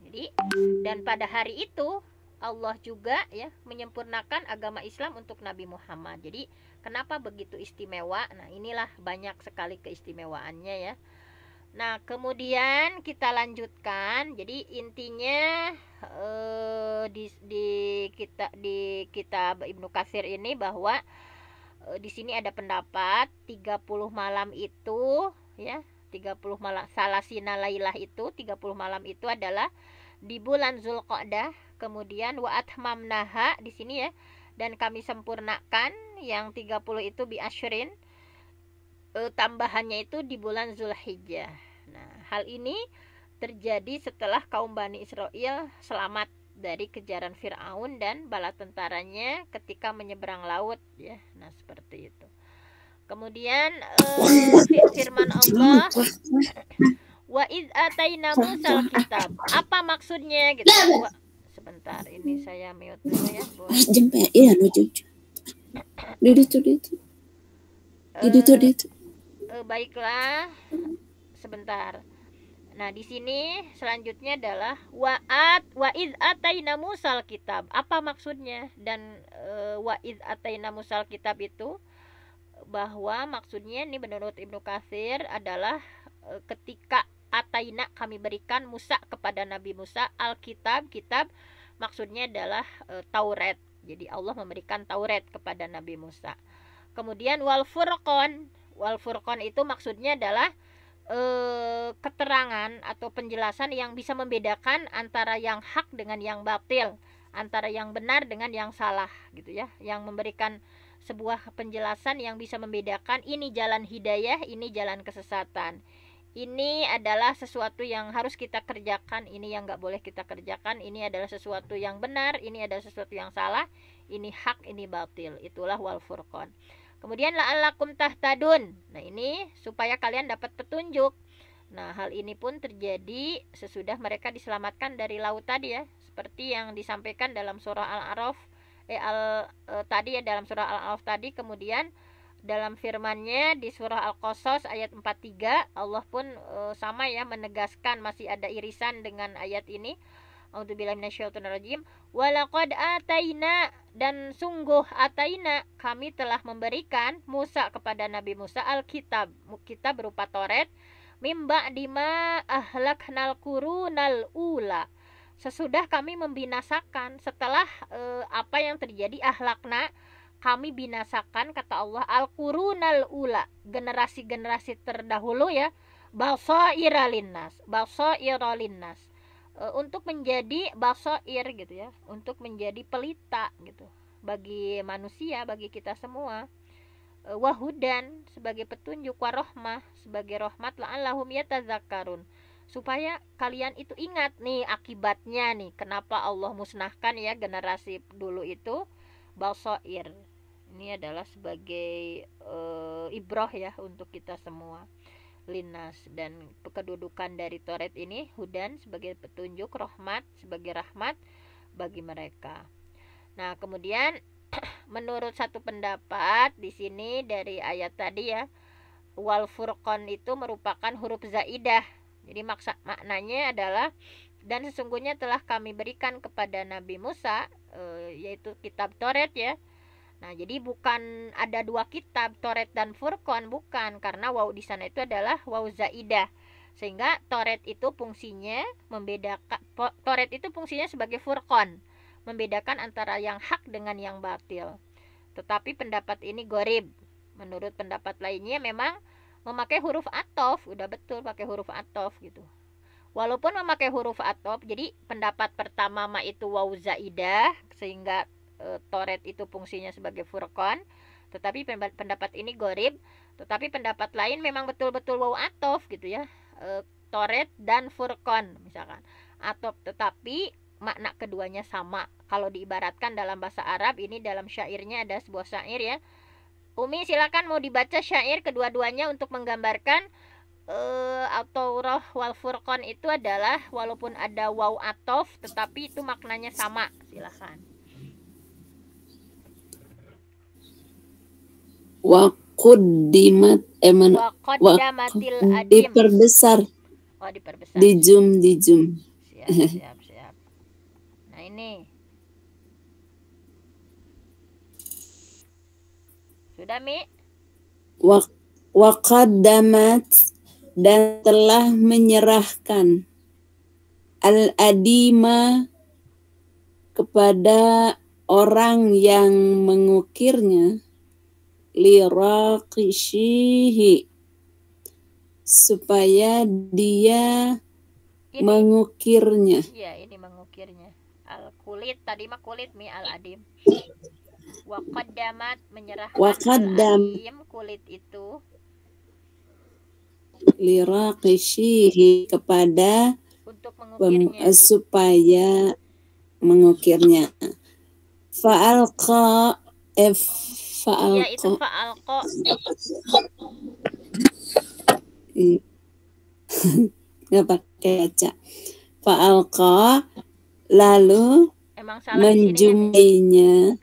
Jadi, dan pada hari itu Allah juga ya menyempurnakan agama Islam untuk Nabi Muhammad. Jadi, kenapa begitu istimewa? Nah, inilah banyak sekali keistimewaannya ya. Nah, kemudian kita lanjutkan. Jadi intinya di kitab Ibnu Katsir ini bahwa di sini ada pendapat 30 malam itu ya, 30 malam Salasina Lailah itu 30 malam itu adalah di bulan Zulqa'dah. Kemudian wa atmamnaha di sini ya, dan kami sempurnakan yang 30 itu bi asyrin, tambahannya itu di bulan Zulhijjah. Nah, hal ini terjadi setelah kaum Bani Israel selamat dari kejaran Fir'aun dan bala tentaranya ketika menyeberang laut ya. Nah, seperti itu. Kemudian firman Allah, wa iz ataina Musal kitab. Apa maksudnya gitu? Sebentar, ini saya mute dulu ya, Bu. Jempe ya no jujur. Itu. Baiklah, sebentar. Nah, di sini selanjutnya adalah wa iz ataina Musal kitab. Apa maksudnya? Dan wa iz ataina Musal kitab itu bahwa maksudnya ini menurut Ibnu Katsir adalah ketika ataina kami berikan Musa kepada Nabi Musa alkitab, kitab maksudnya adalah Taurat. Jadi Allah memberikan Taurat kepada Nabi Musa. Kemudian wal furqan itu maksudnya adalah keterangan atau penjelasan yang bisa membedakan antara yang hak dengan yang batil, antara yang benar dengan yang salah gitu ya, yang memberikan sebuah penjelasan yang bisa membedakan ini jalan hidayah, ini jalan kesesatan, ini adalah sesuatu yang harus kita kerjakan, ini yang nggak boleh kita kerjakan, ini adalah sesuatu yang benar, ini adalah sesuatu yang salah, ini hak, ini batil. Itulah wal furqan. Kemudian la'allakum tahtadun. Nah, ini supaya kalian dapat petunjuk. Nah, hal ini pun terjadi sesudah mereka diselamatkan dari laut tadi ya, seperti yang disampaikan dalam surah Al-A'raf tadi ya, dalam surah Al-A'raf tadi. Kemudian dalam firman-Nya di surah Al-Qasas ayat 43, Allah pun sama ya menegaskan, masih ada irisan dengan ayat ini. A'udzubillahi minasyaitonirrajim. Walaqad ataina, dan sungguh ataina kami telah memberikan Musa kepada Nabi Musa alkitab, kitab berupa Taurat, mimba dima ahlaknal qurunal ula, sesudah kami membinasakan, setelah apa yang terjadi, ahlakna kami binasakan, kata Allah, al-qurunal ula, generasi-generasi terdahulu ya, basaira linnas, untuk menjadi basair gitu ya, untuk menjadi pelita gitu bagi manusia, bagi kita semua, wahudan sebagai petunjuk, warohmah sebagai rahmat, la'allahum yatazakkarun, supaya kalian itu ingat nih akibatnya nih, kenapa Allah musnahkan ya generasi dulu itu basair. Ini adalah sebagai ibrah ya untuk kita semua, linnas. Dan kedudukan dari Taurat ini hudan sebagai petunjuk, rahmat sebagai rahmat bagi mereka. Nah, kemudian menurut satu pendapat di sini dari ayat tadi ya, wal furqan itu merupakan huruf zaidah. Jadi maknanya adalah dan sesungguhnya telah kami berikan kepada Nabi Musa yaitu kitab Taurat ya. Nah, jadi bukan ada dua kitab, Taurat dan Furqan, bukan, karena waw di sana itu adalah waw zaidah. Sehingga Taurat itu fungsinya membedakan, Taurat itu fungsinya sebagai Furqan, membedakan antara yang hak dengan yang batil. Tetapi pendapat ini gorib. Menurut pendapat lainnya memang memakai huruf atof, udah betul pakai huruf atof gitu. Walaupun memakai huruf atof, jadi pendapat pertama ma itu waw zaidah sehingga toret itu fungsinya sebagai furqan. Tetapi pendapat ini gorib. Tetapi pendapat lain memang betul-betul waw atof gitu ya. Toret dan furqan misalkan. Atof, tetapi makna keduanya sama. Kalau diibaratkan dalam bahasa Arab, ini dalam syairnya ada sebuah syair ya. Umi silakan mau dibaca syair kedua-duanya untuk menggambarkan At-Taurah wal Furqan itu adalah walaupun ada waw atof tetapi itu maknanya sama. Silakan. Wa quddimat Wa qaddamatil adim. diperbesar. Oh, diperbesar. Di zoom. Siap. Nah, ini. Sudah, Mi? Wa qaddamat, dan telah menyerahkan al-adima kepada orang yang mengukirnya liraqishihi, supaya dia mengukirnya. Iya, ini mengukirnya. Al-kulit, tadi mah kulit, Mi, al-adim. Wa qaddamat, menyerahkan al-adim, kulit itu liraqishihi, kepada untuk mengukirnya, supaya mengukirnya. Fa'alqa iya itu fa'alqa. Nggak pakai baca. Fa'alqa, lalu menjumpainya,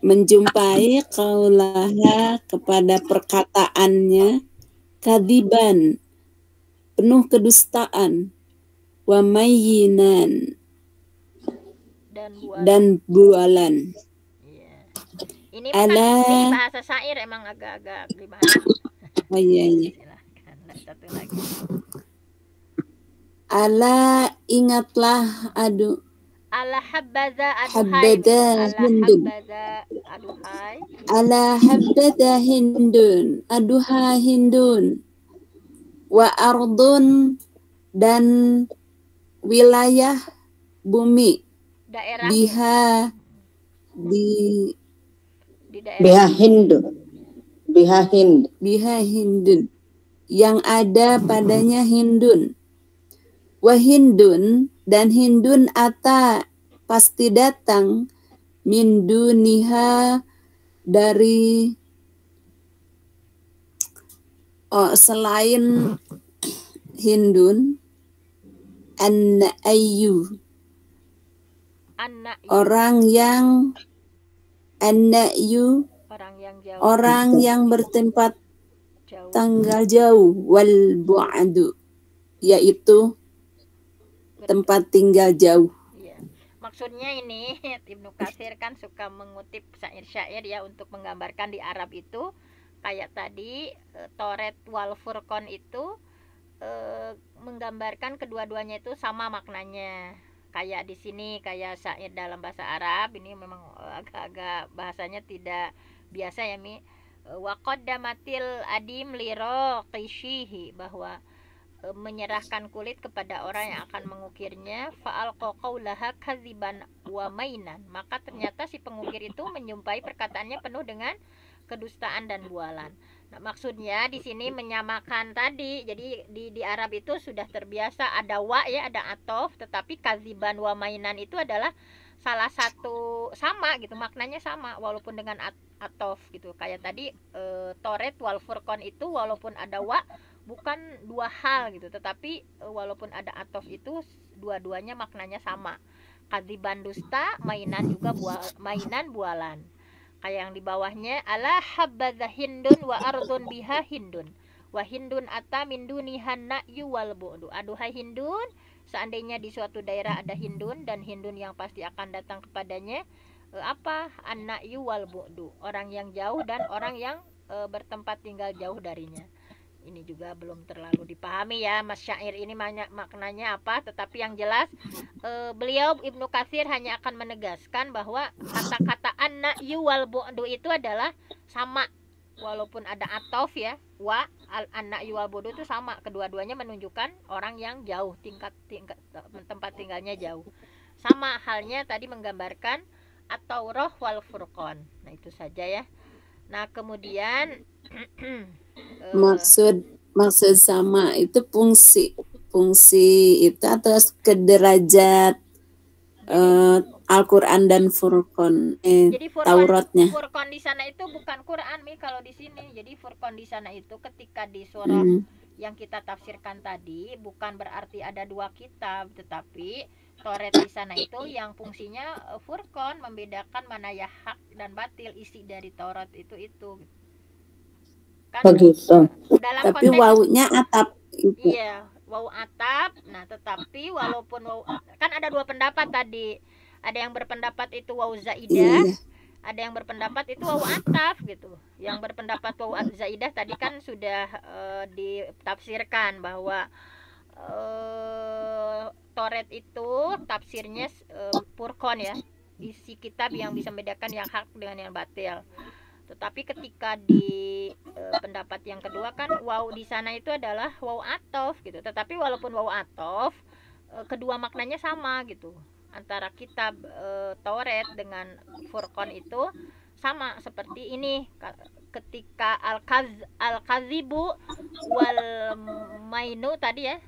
menjumpai qaulaha, kepada perkataannya, kadiban, penuh kedustaan, wa mayyinan, dan bualan. Ini bukan bahasa syair, emang agak gimana? Oh iya. Silahkan, satu lagi. Ala, ingatlah, ala habbaza aduhai. Ala habbaza hindun, aduhai hindun. Wa ardun, dan wilayah bumi. Daerah. Biha, di daerah. Biha hindun, yang ada padanya Hindun. Wa hindun, dan Hindun ata, pasti datang, min duniha, dari selain Hindun, an-na'yu, orang yang jauh, orang yang bertempat tanggal jauh, wal bu'adu, yaitu tempat tinggal jauh. Ya. Maksudnya ini Ibnu Katsir kan suka mengutip syair-syair ya untuk menggambarkan di Arab itu kayak tadi Toret wal Furqan itu menggambarkan kedua-duanya itu sama maknanya. Kayak di sini kayak syair dalam bahasa Arab ini memang agak-agak bahasanya tidak biasa ya Mi. Wa qaddamatil adim liraqishihi, bahwa menyerahkan kulit kepada orang yang akan mengukirnya. Fa'alqa qaulaha kadziban wa mainan, maka ternyata si pengukir itu menjumpai perkataannya penuh dengan kedustaan dan bualan. Nah, maksudnya di sini menyamakan tadi. Jadi di Arab itu sudah terbiasa ada wa ya, ada atof, tetapi kadziban wa mainan itu adalah salah satu sama gitu, maknanya sama walaupun dengan atof gitu. Kayak tadi Toret wal Furqan itu walaupun ada wa bukan dua hal gitu, tetapi walaupun ada atof itu dua-duanya maknanya sama. Kadziban dusta, mainan juga mainan bualan. Kayak yang di bawahnya, ala habbaza hindun wa ardun biha hindun wa hindun ata min dunihan na'yu wal bu'du. Aduhai Hindun, seandainya di suatu daerah ada Hindun, dan Hindun yang pasti akan datang kepadanya an-na'yu wal bu'du, orang yang jauh dan orang yang bertempat tinggal jauh darinya. ini juga belum terlalu dipahami ya Mas Syair ini maknanya apa, tetapi yang jelas beliau Ibnu Katsir hanya akan menegaskan bahwa kata-kata an-na'yu wal bu'du itu adalah sama, walaupun ada atof ya, wa an-na'yu wal bu'du itu sama, kedua-duanya menunjukkan orang yang jauh, tingkat tempat tinggalnya jauh. Sama halnya tadi menggambarkan at-Taurah wal Furqan. Nah itu saja ya. Nah kemudian maksud sama itu fungsi itu atau kederajat Al-Quran dan Furqan jadi Tauratnya. Furqan di sana itu bukan Quran Mi kalau di sini. Jadi Furqan di sana itu ketika di surah yang kita tafsirkan tadi bukan berarti ada dua kitab, tetapi Taurat di sana itu yang fungsinya Furqan, membedakan mana ya hak dan batil, isi dari Taurat itu kan begitu. Dalam tapi konteks, wawunya atap itu. Iya, wawu atap. Nah tetapi walaupun wawu, kan ada dua pendapat tadi, ada yang berpendapat itu wawu zaidah, ada yang berpendapat itu wawu ataf gitu. Yang berpendapat wawu zaidah tadi kan sudah ditafsirkan bahwa Taurat itu tafsirnya Furqan ya, isi kitab yang bisa membedakan yang hak dengan yang batil. Tetapi ketika di pendapat yang kedua kan waw di sana itu adalah waw atof gitu. Tetapi walaupun waw atof, kedua maknanya sama gitu. Antara kitab Taurat dengan Furqan itu sama seperti ini. Ketika al-kazibu wal mainu tadi ya,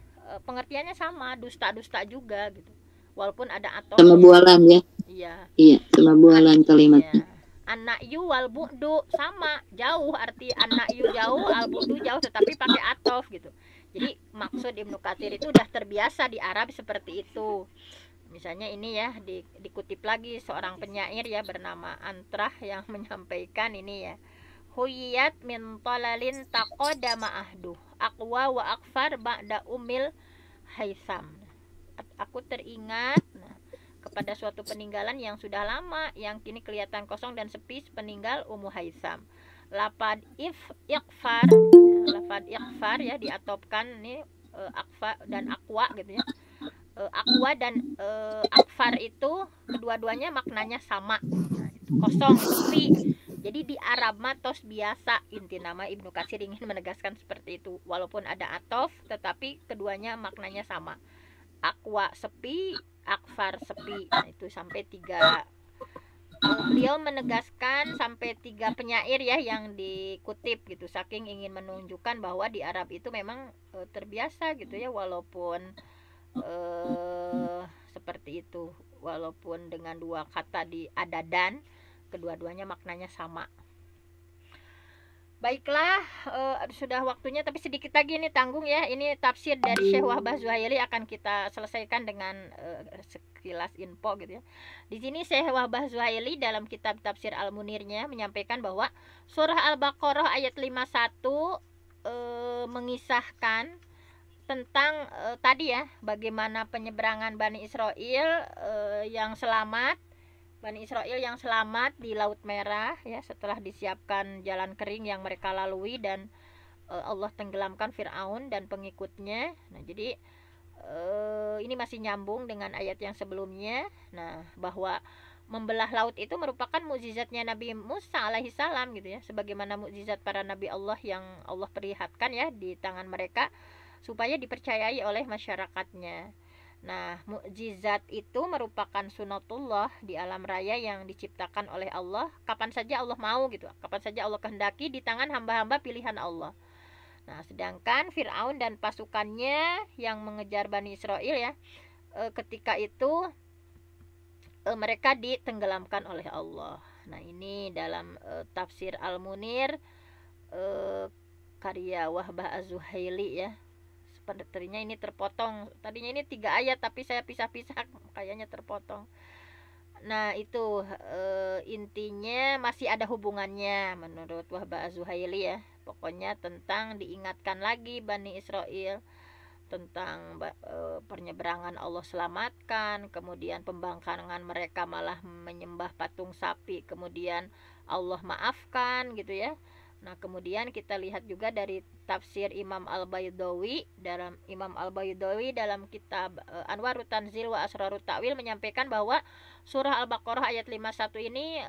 pengertiannya sama, dusta-dusta juga gitu. Walaupun ada atof. Sama bualan ya. Iya, sama bualan kalimatnya. An-na'yu wal bu'du sama, jauh, arti an-na'yu jauh, al-bu'du jauh, tetapi pakai atof gitu. Jadi maksud Ibnu Katsir itu udah terbiasa di Arab seperti itu. Misalnya ini ya, dikutip lagi seorang penyair ya bernama Antrah yang menyampaikan ini ya. Huyiyat min talalin taqadama ahduh aqwa wa akfar ba'da umil haisam. Aku teringat kepada suatu peninggalan yang sudah lama, yang kini kelihatan kosong dan sepi, peninggal Ummu Haisam. Lafad iqfar ya diatopkan ini akfa dan akwa gitu ya. Akwa dan akfar itu kedua-duanya maknanya sama. Nah, kosong, sepi. Jadi di Arab matos biasa, inti nama Ibnu Katsir ingin menegaskan seperti itu. Walaupun ada atof, tetapi keduanya maknanya sama. Akwa sepi, akfar sepi. Nah itu sampai 3 beliau menegaskan sampai 3 penyair ya yang dikutip gitu, saking ingin menunjukkan bahwa di Arab itu memang terbiasa gitu ya, walaupun seperti itu, walaupun dengan 2 kata di adadan, kedua-duanya maknanya sama. Baiklah, sudah waktunya, tapi sedikit lagi nih tanggung ya. Ini tafsir dari Syekh Wahbah Zuhaili akan kita selesaikan dengan sekilas info gitu ya. Di sini Syekh Wahbah Zuhaili dalam kitab tafsir Al-Munirnya menyampaikan bahwa surah Al-Baqarah ayat 51 mengisahkan tentang tadi ya, bagaimana penyeberangan Bani Israel yang selamat. Bani Israel yang selamat di Laut Merah ya, setelah disiapkan jalan kering yang mereka lalui dan Allah tenggelamkan Fir'aun dan pengikutnya. Nah, jadi ini masih nyambung dengan ayat yang sebelumnya. Nah, bahwa membelah laut itu merupakan mukjizatnya Nabi Musa alaihissalam gitu ya, sebagaimana mukjizat para nabi Allah yang Allah perlihatkan ya di tangan mereka supaya dipercayai oleh masyarakatnya. Nah, mukjizat itu merupakan sunatullah di alam raya yang diciptakan oleh Allah kapan saja Allah mau gitu, kapan saja Allah kehendaki di tangan hamba-hamba pilihan Allah. Nah, sedangkan Fir'aun dan pasukannya yang mengejar Bani Israel ya, ketika itu mereka ditenggelamkan oleh Allah. Nah, ini dalam tafsir Al-Munir karya Wahbah Az-Zuhaili ya. Sepertinya ini terpotong, tadinya ini 3 ayat tapi saya pisah-pisah, kayaknya terpotong. Nah itu intinya masih ada hubungannya menurut Wahbah Az-Zuhaili ya. Pokoknya tentang diingatkan lagi Bani Israel tentang penyeberangan Allah selamatkan, kemudian pembangkangan mereka malah menyembah patung sapi, kemudian Allah maafkan gitu ya. Nah, kemudian kita lihat juga dari tafsir Imam Al-Baydawi. Dalam kitab Anwarut Tanzil wa Asrarut Ta'wil menyampaikan bahwa surah Al-Baqarah ayat 51 ini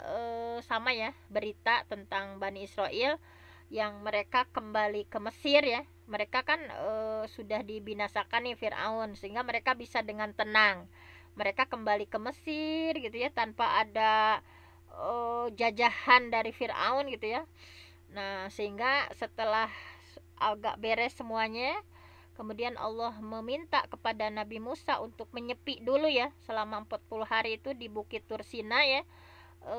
sama ya, berita tentang Bani Israel yang mereka kembali ke Mesir ya. Mereka kan sudah dibinasakan nih Fir'aun, sehingga mereka bisa dengan tenang. Mereka kembali ke Mesir gitu ya, tanpa ada jajahan dari Fir'aun gitu ya. Nah, sehingga setelah agak beres semuanya, kemudian Allah meminta kepada Nabi Musa untuk menyepi dulu ya, selama 40 hari itu di Bukit Tursina ya,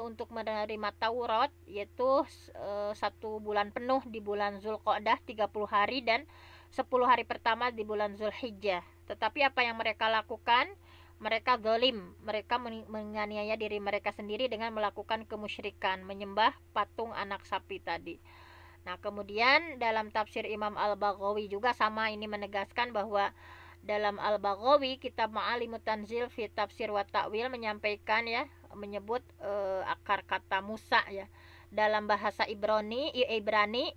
untuk menerima Taurat, yaitu 1 bulan penuh di bulan Zulqa'dah 30 hari dan 10 hari pertama di bulan Zulhijjah. Tetapi apa yang mereka lakukan? Mereka zalim, mereka menganiaya diri mereka sendiri dengan melakukan kemusyrikan, menyembah patung anak sapi tadi. Nah, kemudian dalam tafsir Imam Al-Baghawi juga sama, ini menegaskan bahwa dalam Al-Baghawi kitab Ma'alimut Tanzil fi Tafsir wa Ta'wil menyampaikan ya, menyebut akar kata Musa ya. Dalam bahasa Ibrani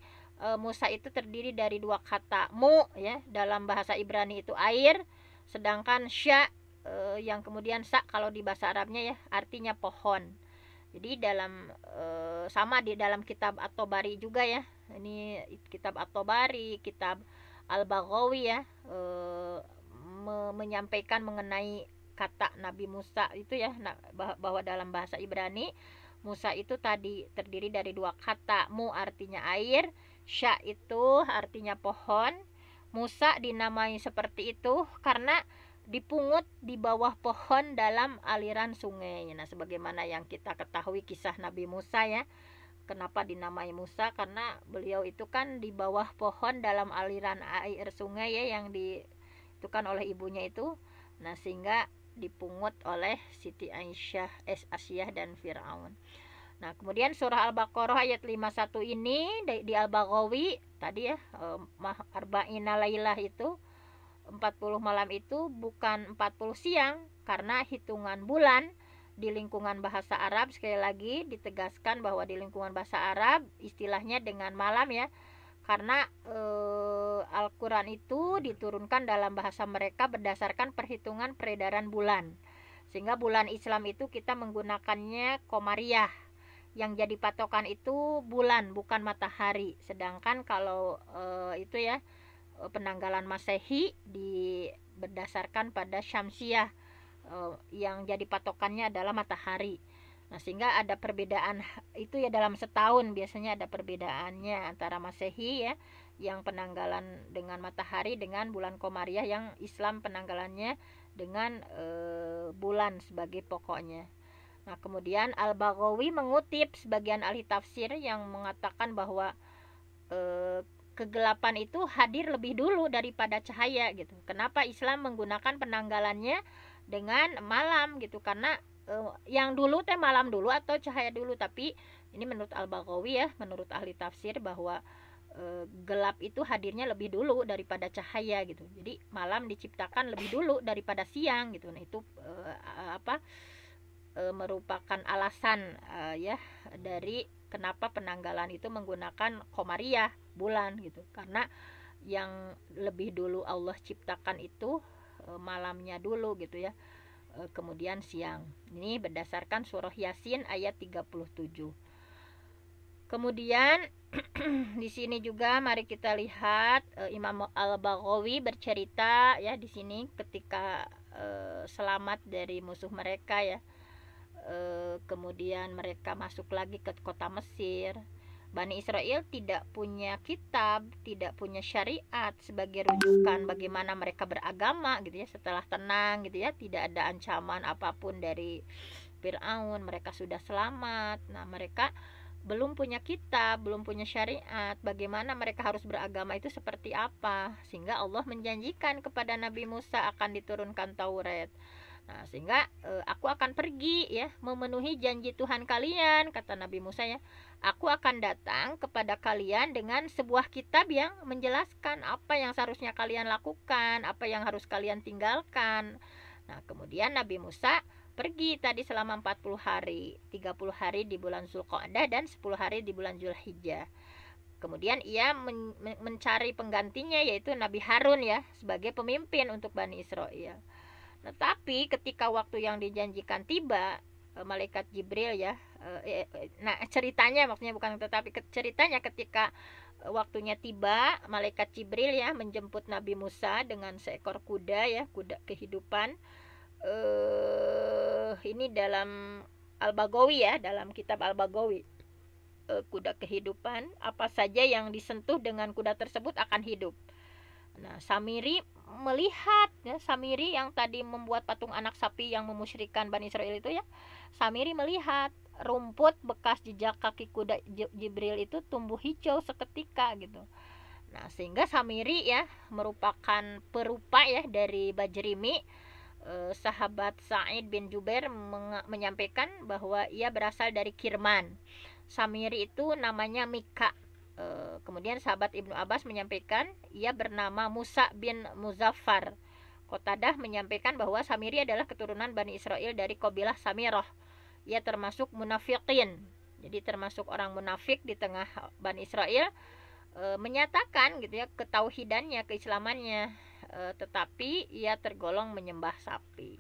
Musa itu terdiri dari 2 kata. Mu ya, dalam bahasa Ibrani itu air, sedangkan sya yang kemudian sa kalau di bahasa Arabnya ya, artinya pohon. Jadi dalam sama di dalam kitab At-Tabari juga ya. Ini kitab At-Tabari, kitab Al-Baghawi ya, menyampaikan mengenai kata Nabi Musa itu ya, bahwa dalam bahasa Ibrani Musa itu tadi terdiri dari 2 kata. Mu artinya air, sya itu artinya pohon. Musa dinamai seperti itu karena dipungut di bawah pohon dalam aliran sungai. Nah, sebagaimana yang kita ketahui kisah Nabi Musa ya. Kenapa dinamai Musa? Karena beliau itu kan di bawah pohon dalam aliran air sungai ya, yang ditentukan oleh ibunya itu. Nah, sehingga dipungut oleh Siti Aisyah dan Fir'aun. Nah, kemudian surah Al-Baqarah ayat 51 ini di Al-Baghawi tadi ya, Arba'ina Lailah itu 40 malam itu bukan 40 siang, karena hitungan bulan di lingkungan bahasa Arab, sekali lagi ditegaskan bahwa di lingkungan bahasa Arab istilahnya dengan malam ya, karena Al-Quran itu diturunkan dalam bahasa mereka berdasarkan perhitungan peredaran bulan, sehingga bulan Islam itu kita menggunakannya Qamariyah, yang jadi patokan itu bulan bukan matahari. Sedangkan kalau itu ya, penanggalan Masehi berdasarkan pada Syamsiyah, yang jadi patokannya adalah matahari. Nah, sehingga ada perbedaan itu ya, dalam setahun biasanya ada perbedaannya antara Masehi ya, yang penanggalan dengan matahari, dengan bulan Qamariyah yang Islam penanggalannya dengan bulan sebagai pokoknya. Nah, kemudian Al-Baghawi mengutip sebagian ahli tafsir yang mengatakan bahwa kegelapan itu hadir lebih dulu daripada cahaya gitu. Kenapa Islam menggunakan penanggalannya dengan malam gitu? Karena yang dulu teh malam dulu atau cahaya dulu. Tapi ini menurut Al-Baghawi ya, menurut ahli tafsir, bahwa gelap itu hadirnya lebih dulu daripada cahaya gitu. Jadi malam diciptakan lebih dulu daripada siang gitu. Nah, itu merupakan alasan ya dari kenapa penanggalan itu menggunakan Qamariyah, bulan gitu. Karena yang lebih dulu Allah ciptakan itu malamnya dulu gitu ya, kemudian siang. Ini berdasarkan surah Yasin ayat 37. Kemudian di sini juga mari kita lihat Imam Al-Baghawi bercerita ya di sini ketika selamat dari musuh mereka ya. Kemudian mereka masuk lagi ke kota Mesir. Bani Israel tidak punya kitab, tidak punya syariat sebagai rujukan bagaimana mereka beragama gitu ya, setelah tenang gitu ya, tidak ada ancaman apapun dari Fir'aun, mereka sudah selamat. Nah, mereka belum punya kitab, belum punya syariat, bagaimana mereka harus beragama itu seperti apa, sehingga Allah menjanjikan kepada Nabi Musa akan diturunkan Taurat. Nah, sehingga aku akan pergi ya, memenuhi janji Tuhan kalian, kata Nabi Musa ya. Aku akan datang kepada kalian dengan sebuah kitab yang menjelaskan apa yang seharusnya kalian lakukan, apa yang harus kalian tinggalkan. Nah, kemudian Nabi Musa pergi tadi selama 40 hari, 30 hari di bulan Zulqa'dah dan 10 hari di bulan Zulhijjah. Kemudian ia mencari penggantinya, yaitu Nabi Harun ya, sebagai pemimpin untuk Bani Israel. Tetapi ketika waktu yang dijanjikan tiba, malaikat Jibril ya, nah ceritanya maksudnya bukan tetapi ceritanya ketika waktunya tiba, malaikat Jibril ya menjemput Nabi Musa dengan seekor kuda ya, kuda kehidupan. Ini dalam Al-Baghawi ya, dalam kitab Al-Baghawi, kuda kehidupan, apa saja yang disentuh dengan kuda tersebut akan hidup. Nah, Samiri melihat ya, Samiri yang tadi membuat patung anak sapi yang memusyrikan Bani Israel itu ya, Samiri melihat rumput bekas jejak kaki kuda Jibril itu tumbuh hijau seketika gitu. Nah, sehingga Samiri ya merupakan perupa ya dari Bajrimi. Sahabat Sa'id bin Jubair menyampaikan bahwa ia berasal dari Kirman. Samiri itu namanya Mika. Kemudian sahabat Ibnu Abbas menyampaikan ia bernama Musa bin Muzaffar. Qatadah menyampaikan bahwa Samiri adalah keturunan Bani Israel dari kabilah Samirah. Ia termasuk munafiqin, jadi termasuk orang munafik di tengah Bani Israel, menyatakan gitu ya ketauhidannya, keislamannya, tetapi ia tergolong menyembah sapi.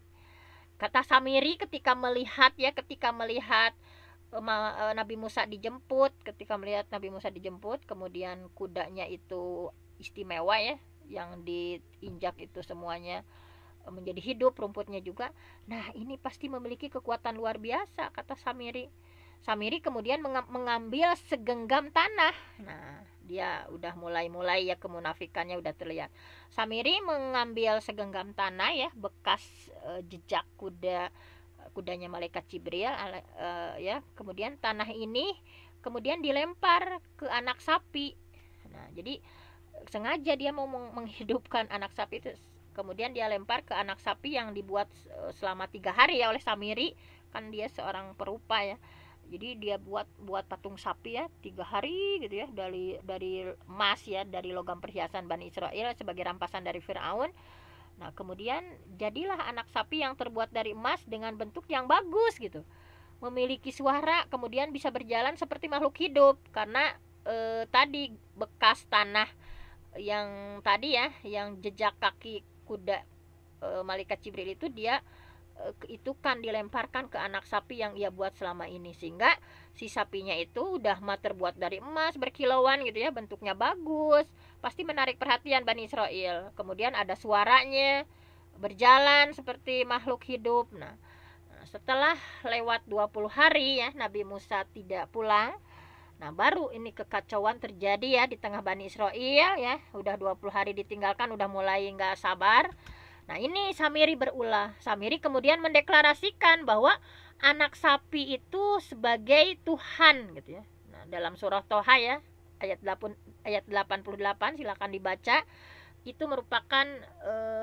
Kata Samiri ketika melihat Nabi Musa dijemput, kemudian kudanya itu istimewa ya, yang diinjak itu semuanya menjadi hidup, rumputnya juga. Nah, ini pasti memiliki kekuatan luar biasa, kata Samiri. Samiri kemudian mengambil segenggam tanah. Nah, dia udah mulai ya kemunafikannya udah terlihat. Samiri mengambil segenggam tanah ya, bekas jejak kudanya malaikat Jibril ya. Kemudian tanah ini kemudian dilempar ke anak sapi. Nah, jadi sengaja dia mau menghidupkan anak sapi itu. Kemudian dia lempar ke anak sapi yang dibuat selama 3 hari ya oleh Samiri, kan dia seorang perupa ya. Jadi dia buat patung sapi ya 3 hari gitu ya, dari emas ya, dari logam perhiasan Bani Israel sebagai rampasan dari Firaun. Nah, kemudian jadilah anak sapi yang terbuat dari emas dengan bentuk yang bagus gitu, memiliki suara, kemudian bisa berjalan seperti makhluk hidup, karena tadi bekas tanah yang tadi ya, yang jejak kaki kuda malaikat Jibril itu dia itu kan dilemparkan ke anak sapi yang ia buat selama ini, sehingga si sapinya itu udah terbuat dari emas berkilauan gitu ya, bentuknya bagus, pasti menarik perhatian Bani Israel. Kemudian ada suaranya, berjalan seperti makhluk hidup. Nah, setelah lewat 20 hari ya Nabi Musa tidak pulang. Nah, baru ini kekacauan terjadi ya di tengah Bani Israel ya. Udah 20 hari ditinggalkan, udah mulai nggak sabar. Nah, ini Samiri berulah. Samiri kemudian mendeklarasikan bahwa anak sapi itu sebagai Tuhan gitu ya. Nah, dalam surah Toha ya, ayat 88 silakan dibaca. Itu merupakan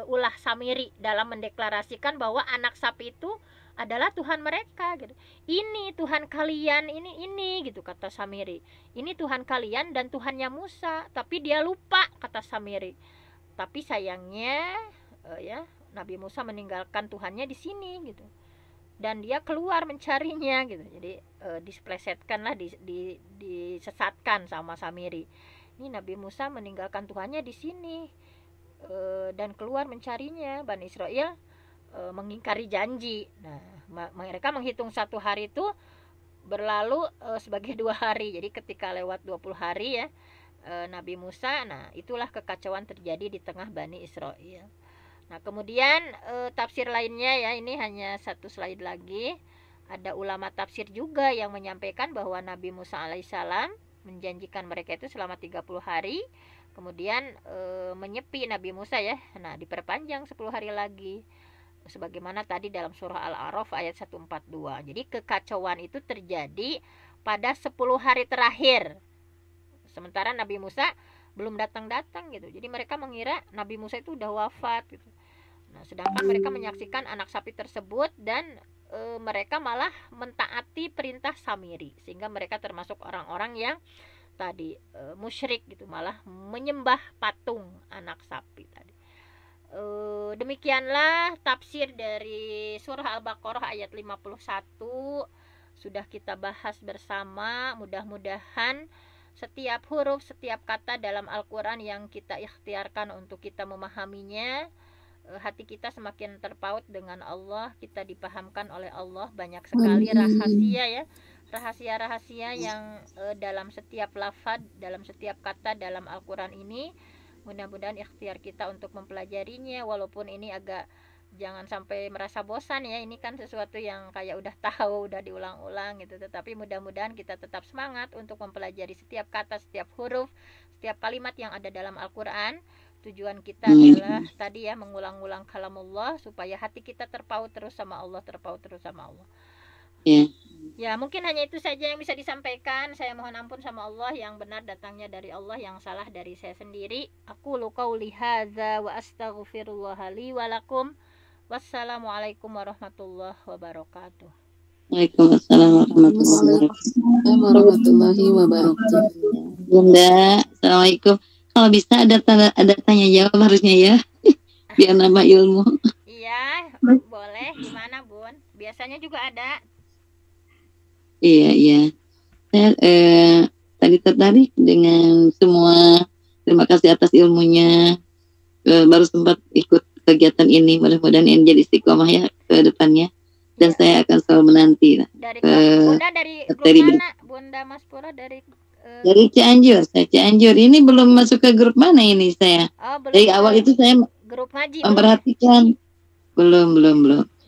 ulah Samiri dalam mendeklarasikan bahwa anak sapi itu adalah Tuhan mereka gitu. Ini Tuhan kalian, ini gitu kata Samiri. Ini Tuhan kalian dan Tuhannya Musa, tapi dia lupa, kata Samiri. Tapi sayangnya ya Nabi Musa meninggalkan Tuhannya di sini gitu. Dan dia keluar mencarinya gitu. Jadi displesetkanlah, disesatkan sama Samiri. Ini Nabi Musa meninggalkan Tuhannya di sini dan keluar mencarinya. Bani Israel mengingkari janji. Nah, mereka menghitung 1 hari itu berlalu sebagai 2 hari. Jadi ketika lewat 20 hari ya Nabi Musa, nah itulah kekacauan terjadi di tengah Bani Israel. Nah, kemudian tafsir lainnya ya, ini hanya 1 slide lagi. Ada ulama tafsir juga yang menyampaikan bahwa Nabi Musa alaihissalam menjanjikan mereka itu selama 30 hari. Kemudian menyepi Nabi Musa ya. Nah, diperpanjang 10 hari lagi, sebagaimana tadi dalam surah Al-A'raf ayat 142. Jadi kekacauan itu terjadi pada 10 hari terakhir, sementara Nabi Musa belum datang gitu. Jadi mereka mengira Nabi Musa itu udah wafat gitu. Nah, sedangkan mereka menyaksikan anak sapi tersebut dan mereka malah mentaati perintah Samiri, sehingga mereka termasuk orang-orang yang tadi musyrik gitu, malah menyembah patung anak sapi tadi. Demikianlah tafsir dari surah Al-Baqarah ayat 51, sudah kita bahas bersama. Mudah-mudahan setiap huruf, setiap kata dalam Al-Quran yang kita ikhtiarkan untuk kita memahaminya, hati kita semakin terpaut dengan Allah, kita dipahamkan oleh Allah. Banyak sekali rahasia ya, rahasia-rahasia yang dalam setiap lafaz, dalam setiap kata dalam Al-Quran ini. Mudah-mudahan ikhtiar kita untuk mempelajarinya, walaupun ini agak, jangan sampai merasa bosan ya, ini kan sesuatu yang kayak udah tahu, udah diulang-ulang gitu. Tetapi mudah-mudahan kita tetap semangat untuk mempelajari setiap kata, setiap huruf, setiap kalimat yang ada dalam Al-Quran. Tujuan kita adalah tadi ya, mengulang-ulang kalamullah supaya hati kita terpaut terus sama Allah, terpaut terus sama Allah. Ya, mungkin hanya itu saja yang bisa disampaikan. Saya mohon ampun sama Allah, yang benar datangnya dari Allah, yang salah dari saya sendiri. Aku qauli hadza wa astaghfirullah li wa lakum. Wassalamualaikum warahmatullahi wabarakatuh. Waalaikumsalam warahmatullahi wabarakatuh. Bunda, assalamualaikum. Kalau bisa ada tanya jawab harusnya ya, biar nambah ilmu. Iya, boleh. Gimana Bun? Biasanya juga ada. Iya. Saya tadi tertarik dengan semua. Terima kasih atas ilmunya. Baru sempat ikut kegiatan ini, mudah-mudahan ini jadi istiqomah ya ke depannya, dan saya akan selalu menanti dari Bunda dari grup mana? Bunda Mas Pura dari Cianjur. Saya Cianjur, ini belum masuk ke grup mana ini saya. Dari awal itu saya grup ngaji memperhatikan belum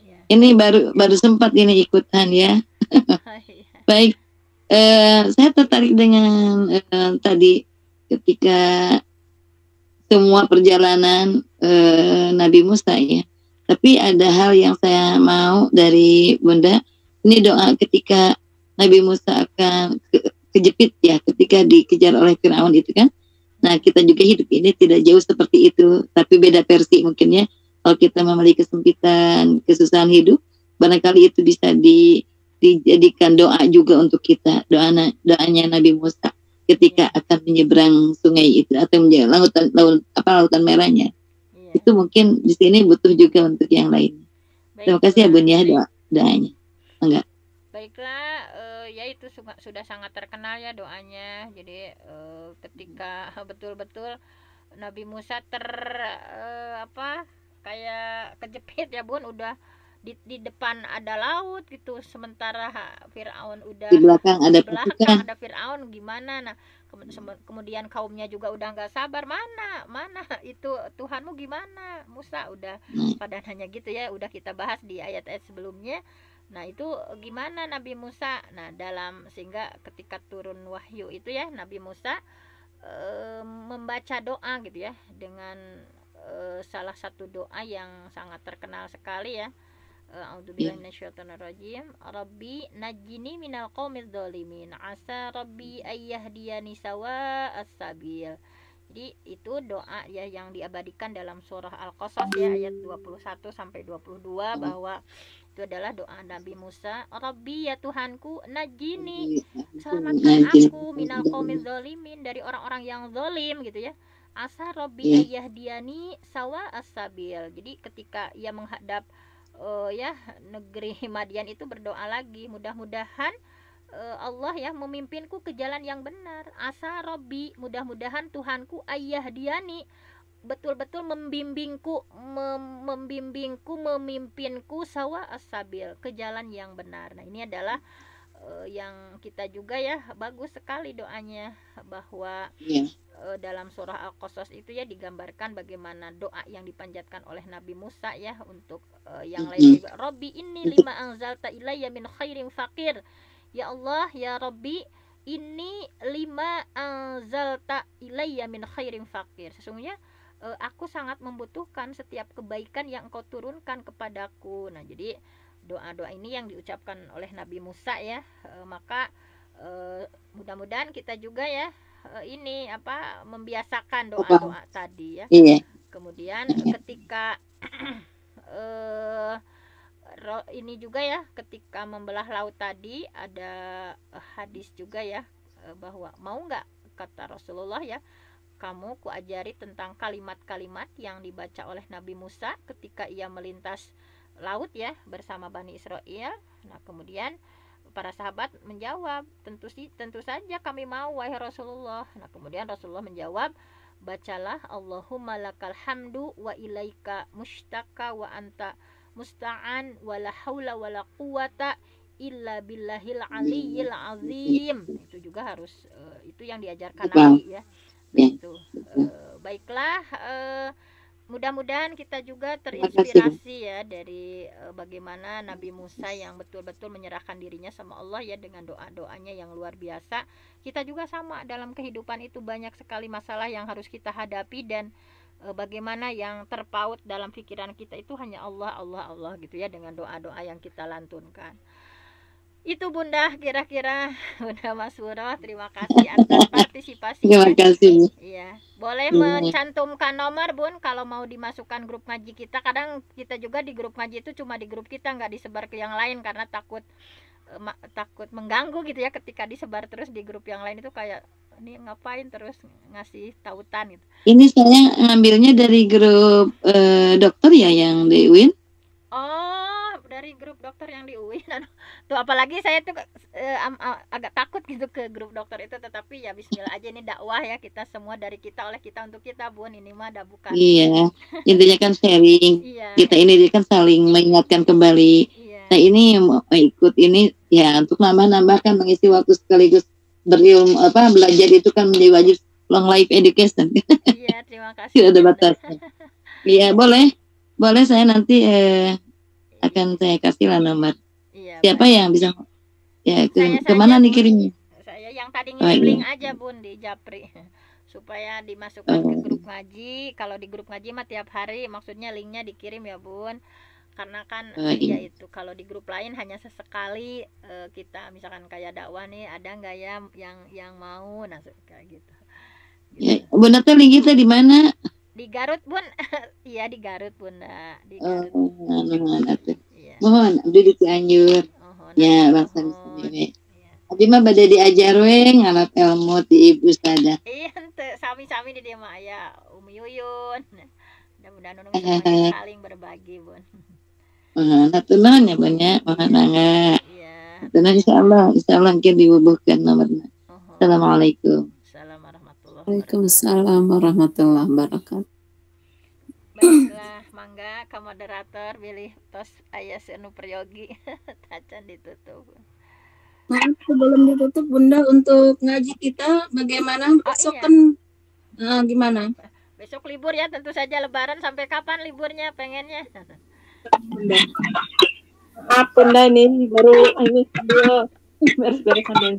ya. Ini baru sempat ini ikutan ya. Baik, saya tertarik dengan tadi ketika semua perjalanan Nabi Musa ya. Tapi ada hal yang saya mau dari Bunda. Ini doa ketika Nabi Musa akan kejepit ya, ketika dikejar oleh Firaun itu kan. Nah, kita juga hidup ini tidak jauh seperti itu, tapi beda versi mungkin ya. Kalau kita memiliki kesempitan, kesusahan hidup, barangkali itu bisa dijadikan doa juga untuk kita. Doanya Nabi Musa ketika akan menyeberang sungai itu atau lautan merahnya. Itu mungkin di sini butuh juga untuk yang lain. Terima kasih ya Bun ya doanya. Enggak. Baiklah, ya itu sudah sangat terkenal ya doanya. Jadi ketika betul-betul Nabi Musa kayak kejepit ya Bun, udah di depan ada laut gitu, sementara Firaun udah di belakang ada Firaun, gimana? Nah, kemudian kaumnya juga udah nggak sabar, mana itu Tuhanmu gimana? Musa udah pada nanya gitu ya, udah kita bahas di ayat-ayat sebelumnya. Nah, itu gimana Nabi Musa? Nah, sehingga ketika turun wahyu itu ya, Nabi Musa membaca doa gitu ya, dengan salah satu doa yang sangat terkenal sekali ya. A'udzubillahi minasyaitonirrajim. Rabbi najjini minal qaumidz zalimin. Asa rabbi ayyahdiyani sawa as-sabil. Jadi itu doa ya yang diabadikan dalam surah Al-Qasas ya, ayat 21 sampai 22, bahwa itu adalah doa Nabi Musa. Rabbi ya Tuhanku, najjini, selamatkan aku minal qaumidz zalimin, dari orang-orang yang zalim gitu ya. Asa rabbi ayyahdiyani sawa as-sabil. Jadi ketika ia menghadap negeri Madian itu berdoa lagi, mudah-mudahan Allah ya memimpinku ke jalan yang benar. Asa Robbi, mudah-mudahan Tuhanku ayyahdiyani, betul-betul memimpinku sawa as-sabil, ke jalan yang benar. Nah, ini adalah yang kita juga ya, bagus sekali doanya, bahwa dalam surah Al-Qasas itu ya digambarkan bagaimana doa yang dipanjatkan oleh Nabi Musa ya untuk yang lain juga. Rabbi inni lima anzalta ilayya min khairin faqir. Ya Allah, ya Rabbi, ini lima anzalta ilayya min khairin faqir. Sesungguhnya aku sangat membutuhkan setiap kebaikan yang Engkau turunkan kepadaku. Nah, jadi doa-doa ini yang diucapkan oleh Nabi Musa ya, maka mudah-mudahan kita juga ya membiasakan doa-doa tadi ya. Kemudian ketika ini juga ya, ketika membelah laut tadi ada hadis juga ya, bahwa mau nggak, kata Rasulullah ya, kamu kuajari tentang kalimat-kalimat yang dibaca oleh Nabi Musa ketika ia melintas laut ya bersama Bani Israel. Nah, kemudian para sahabat menjawab, tentu saja kami mau wahai Rasulullah. Nah, kemudian Rasulullah menjawab, bacalah Allahumma lakal hamdu wa ilaika mustaka wa anta musta'an wa la haula wa la quwata illa billahil aliyyil azim. Itu juga harus itu yang diajarkan Nabi ya. Itu baiklah, mudah-mudahan kita juga terinspirasi ya dari bagaimana Nabi Musa yang betul-betul menyerahkan dirinya sama Allah ya, dengan doa-doanya yang luar biasa. Kita juga sama dalam kehidupan itu banyak sekali masalah yang harus kita hadapi, dan bagaimana yang terpaut dalam pikiran kita itu hanya Allah, Allah, Allah gitu ya, dengan doa-doa yang kita lantunkan. Itu Bunda, kira-kira Bunda Masuro, terima kasih atas partisipasinya. Terima kasih. Iya, boleh mencantumkan nomor Bun kalau mau dimasukkan grup ngaji kita. Kadang kita juga di grup ngaji itu cuma di grup kita, nggak disebar ke yang lain karena takut mengganggu gitu ya, ketika disebar terus di grup yang lain itu kayak ini ngapain terus ngasih tautan gitu. Ini saya ngambilnya dari grup dokter ya yang di UIN. Oh, dari grup dokter yang di UIN. Tuh apalagi saya tuh agak takut gitu ke grup dokter itu, tetapi ya bismillah aja, ini dakwah ya, kita semua dari kita, oleh kita untuk kita Bun, ini mah ada bukan. Iya, intinya kan sharing. Iya. Kita ini kan saling mengingatkan kembali. Iya. Nah ini mau ikut ini ya untuk nambahkan mengisi waktu sekaligus berilmu belajar itu kan menjadi wajib, long life education. Iya, terima kasih. Tidak ada batasnya. Iya, boleh saya nanti akan saya kasih lah nomor. Iya, siapa baik. yang bisa ya Saya kemana saja, nih kirimnya? Saya yang tadi ngirim link aja Bun di Japri supaya dimasukkan ke grup ngaji. Kalau di grup ngaji mah tiap hari, maksudnya linknya dikirim ya Bun, karena kan ya itu kalau di grup lain hanya sesekali kita misalkan kayak dakwah nih, ada nggak ya yang mau, nah kayak gitu. Ya, Bunda teh link kita di mana? Di Garut Bun. Iya di Garut Bunda, di Garut. Iya. Mohon abdi di Cianjur. Ya bangsa di abdi mah bade diajar we ngalat ilmu di Ibu Sada. Iya teu sami-sami di dieu mah aya Umi Yuyun. Mudah-mudahan nu bisa saling berbagi Bun. Tenang ya Bun ya, mohon angga. Iya. Tenang insyaallah engke dibubuhkeun nomorna. Assalamualaikum. Waalaikumsalam warahmatullahi wabarakatuh. Baiklah, mangga ka moderator pilih tos aya senu peryogi. Tacan ditutup. Maaf, sebelum ditutup Bunda, untuk ngaji kita bagaimana besok kan gimana? Besok libur ya, tentu saja Lebaran. Sampai kapan liburnya pengennya? Bunda. Maaf Bunda, ini baru ini beres-beresan